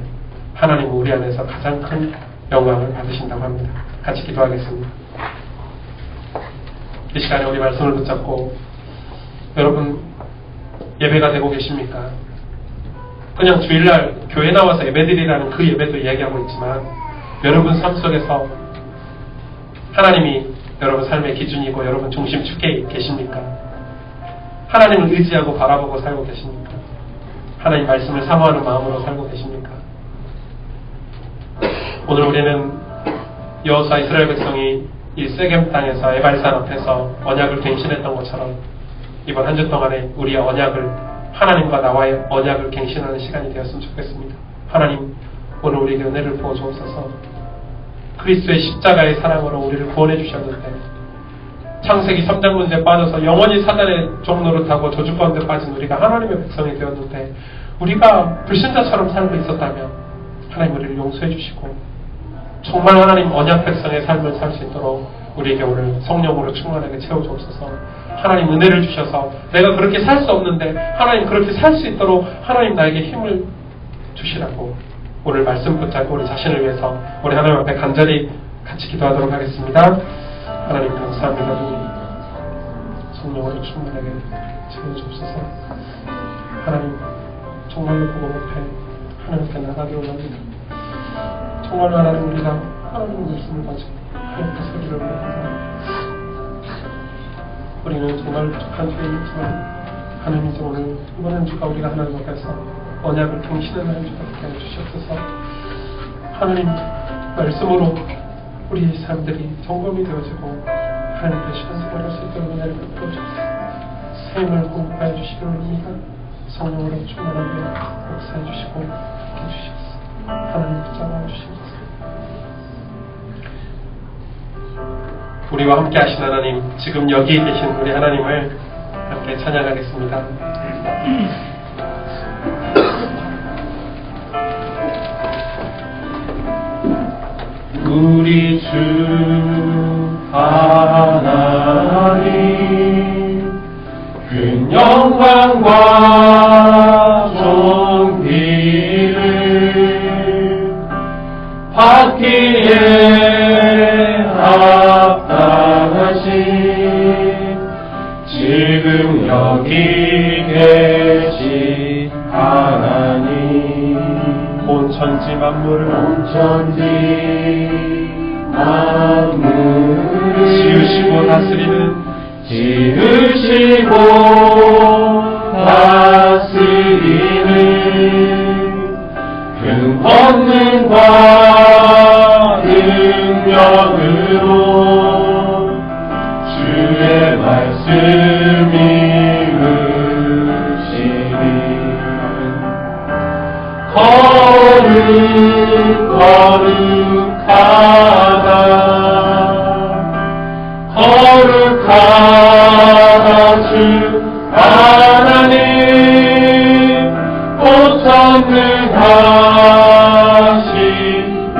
하나님은 우리 안에서 가장 큰 영광을 받으신다고 합니다. 같이 기도하겠습니다. 이 시간에 우리 말씀을 붙잡고 여러분 예배가 되고 계십니까? 그냥 주일날 교회 나와서 예배드리라는 그 예배도 이야기하고 있지만 여러분 삶 속에서 하나님이 여러분 삶의 기준이고 여러분 중심축에 계십니까? 하나님을 의지하고 바라보고 살고 계십니까? 하나님 말씀을 사모하는 마음으로 살고 계십니까? 오늘 우리는 여호수아 이스라엘 백성이 이 세겜 땅에서 에발산 앞에서 언약을 갱신했던 것처럼 이번 한 주 동안에 우리의 언약을 하나님과 나와의 언약을 갱신하는 시간이 되었으면 좋겠습니다. 하나님 오늘 우리에게 은혜를 부어 주옵소서. 그리스도의 십자가의 사랑으로 우리를 구원해 주셨는데 창세기 3장 문제에 빠져서 영원히 사단의 종노릇하고 저주 가운데 빠진 우리가 하나님의 백성이 되었는데 우리가 불신자처럼 살고 있었다면 하나님 우리를 용서해 주시고 정말 하나님 언약 백성의 삶을 살 수 있도록 우리에게 오늘 성령으로 충만하게 채워주옵소서. 하나님 은혜를 주셔서 내가 그렇게 살 수 없는데 하나님 그렇게 살 수 있도록 하나님 나에게 힘을 주시라고 오늘 말씀 붙잡고 우리 자신을 위해서 우리 하나님 앞에 간절히 같이 기도하도록 하겠습니다. 하나님 감사합니다. 주님 성령으로 충만하게 채워주옵소서. 하나님 정말로 보고 못해 하나님께 나가기를 원합니다. 정말로 하나님 우리가 하나님 말씀을 가지고 하나님께 서기를 원합니다. 우리는 정말 부족한 죄이지만 하나님 이제 오늘 이번 한 주가 우리가 하나님 앞에서 언약을 갱신하는 한 주가 되게 해주시옵소서. 하나님 말씀으로 우리 삶들이 점검이 되어지고 하나님께 신앙생활할 수 있도록 은혜를 베풀어 주옵소서. 샘을 공급하여 주시기를 원합니다. 성령으로 충만하게 역사해 주시고 함께 주시옵소서. 하나님 붙잡아 주시옵소서. 우리와 함께 하신 하나님, 지금 여기 계신 우리 하나님을 함께 찬양하겠습니다. 우리 주 하나님 큰 영광과 존귀를 받기에 합당하신 지금 여기 계신 하나님 온 천지 만물을 지으시고 지으시고 다스리는 큰 권능과 능력으로 주의 말씀이 으시니 거룩하다 주 하나님 곧 전능하신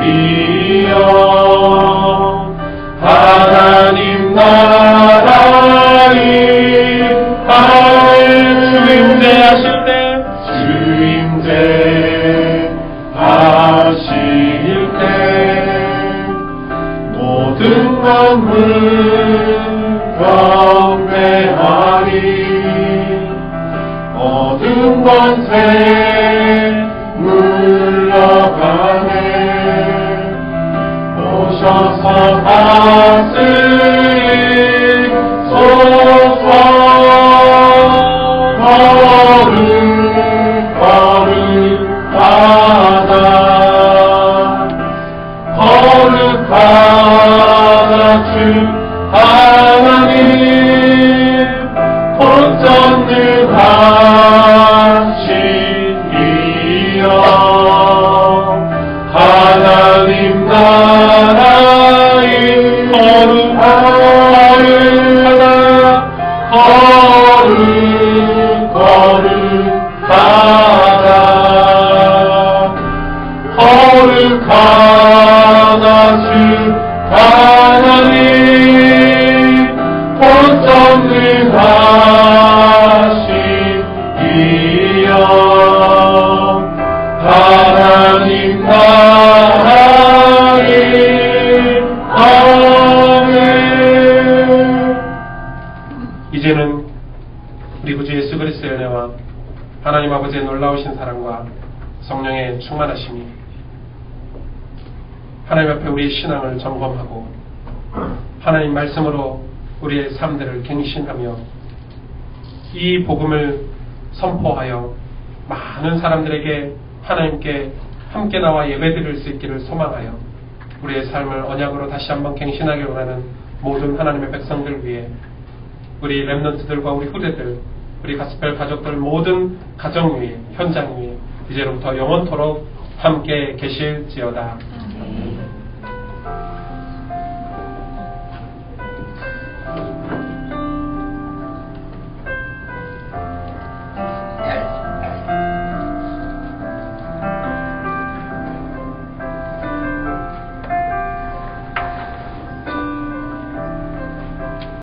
이여 하나님 나라의 주임제하실 때 모든 만물 경배하리 모든 권세 물러가네 오셔서 다스리소서 거룩하다 주 하나님 이제는 우리 구주 예수 그리스도의 은혜와 하나님 아버지의 놀라우신 사랑과 성령의 충만하심이 하나님 앞에 우리의 신앙을 점검하고 하나님 말씀으로 우리의 삶들을 갱신하며 이 복음을 선포하여 많은 사람들에게 하나님께 함께 나와 예배드릴 수 있기를 소망하여 우리의 삶을 언약으로 다시 한번 갱신하길 원하는 모든 하나님의 백성들 위해 우리 렘넌트들과 우리 후대들, 우리 가스펠 가족들 모든 가정 위에, 현장 위에 이제로부터 영원토록 함께 계실지어다.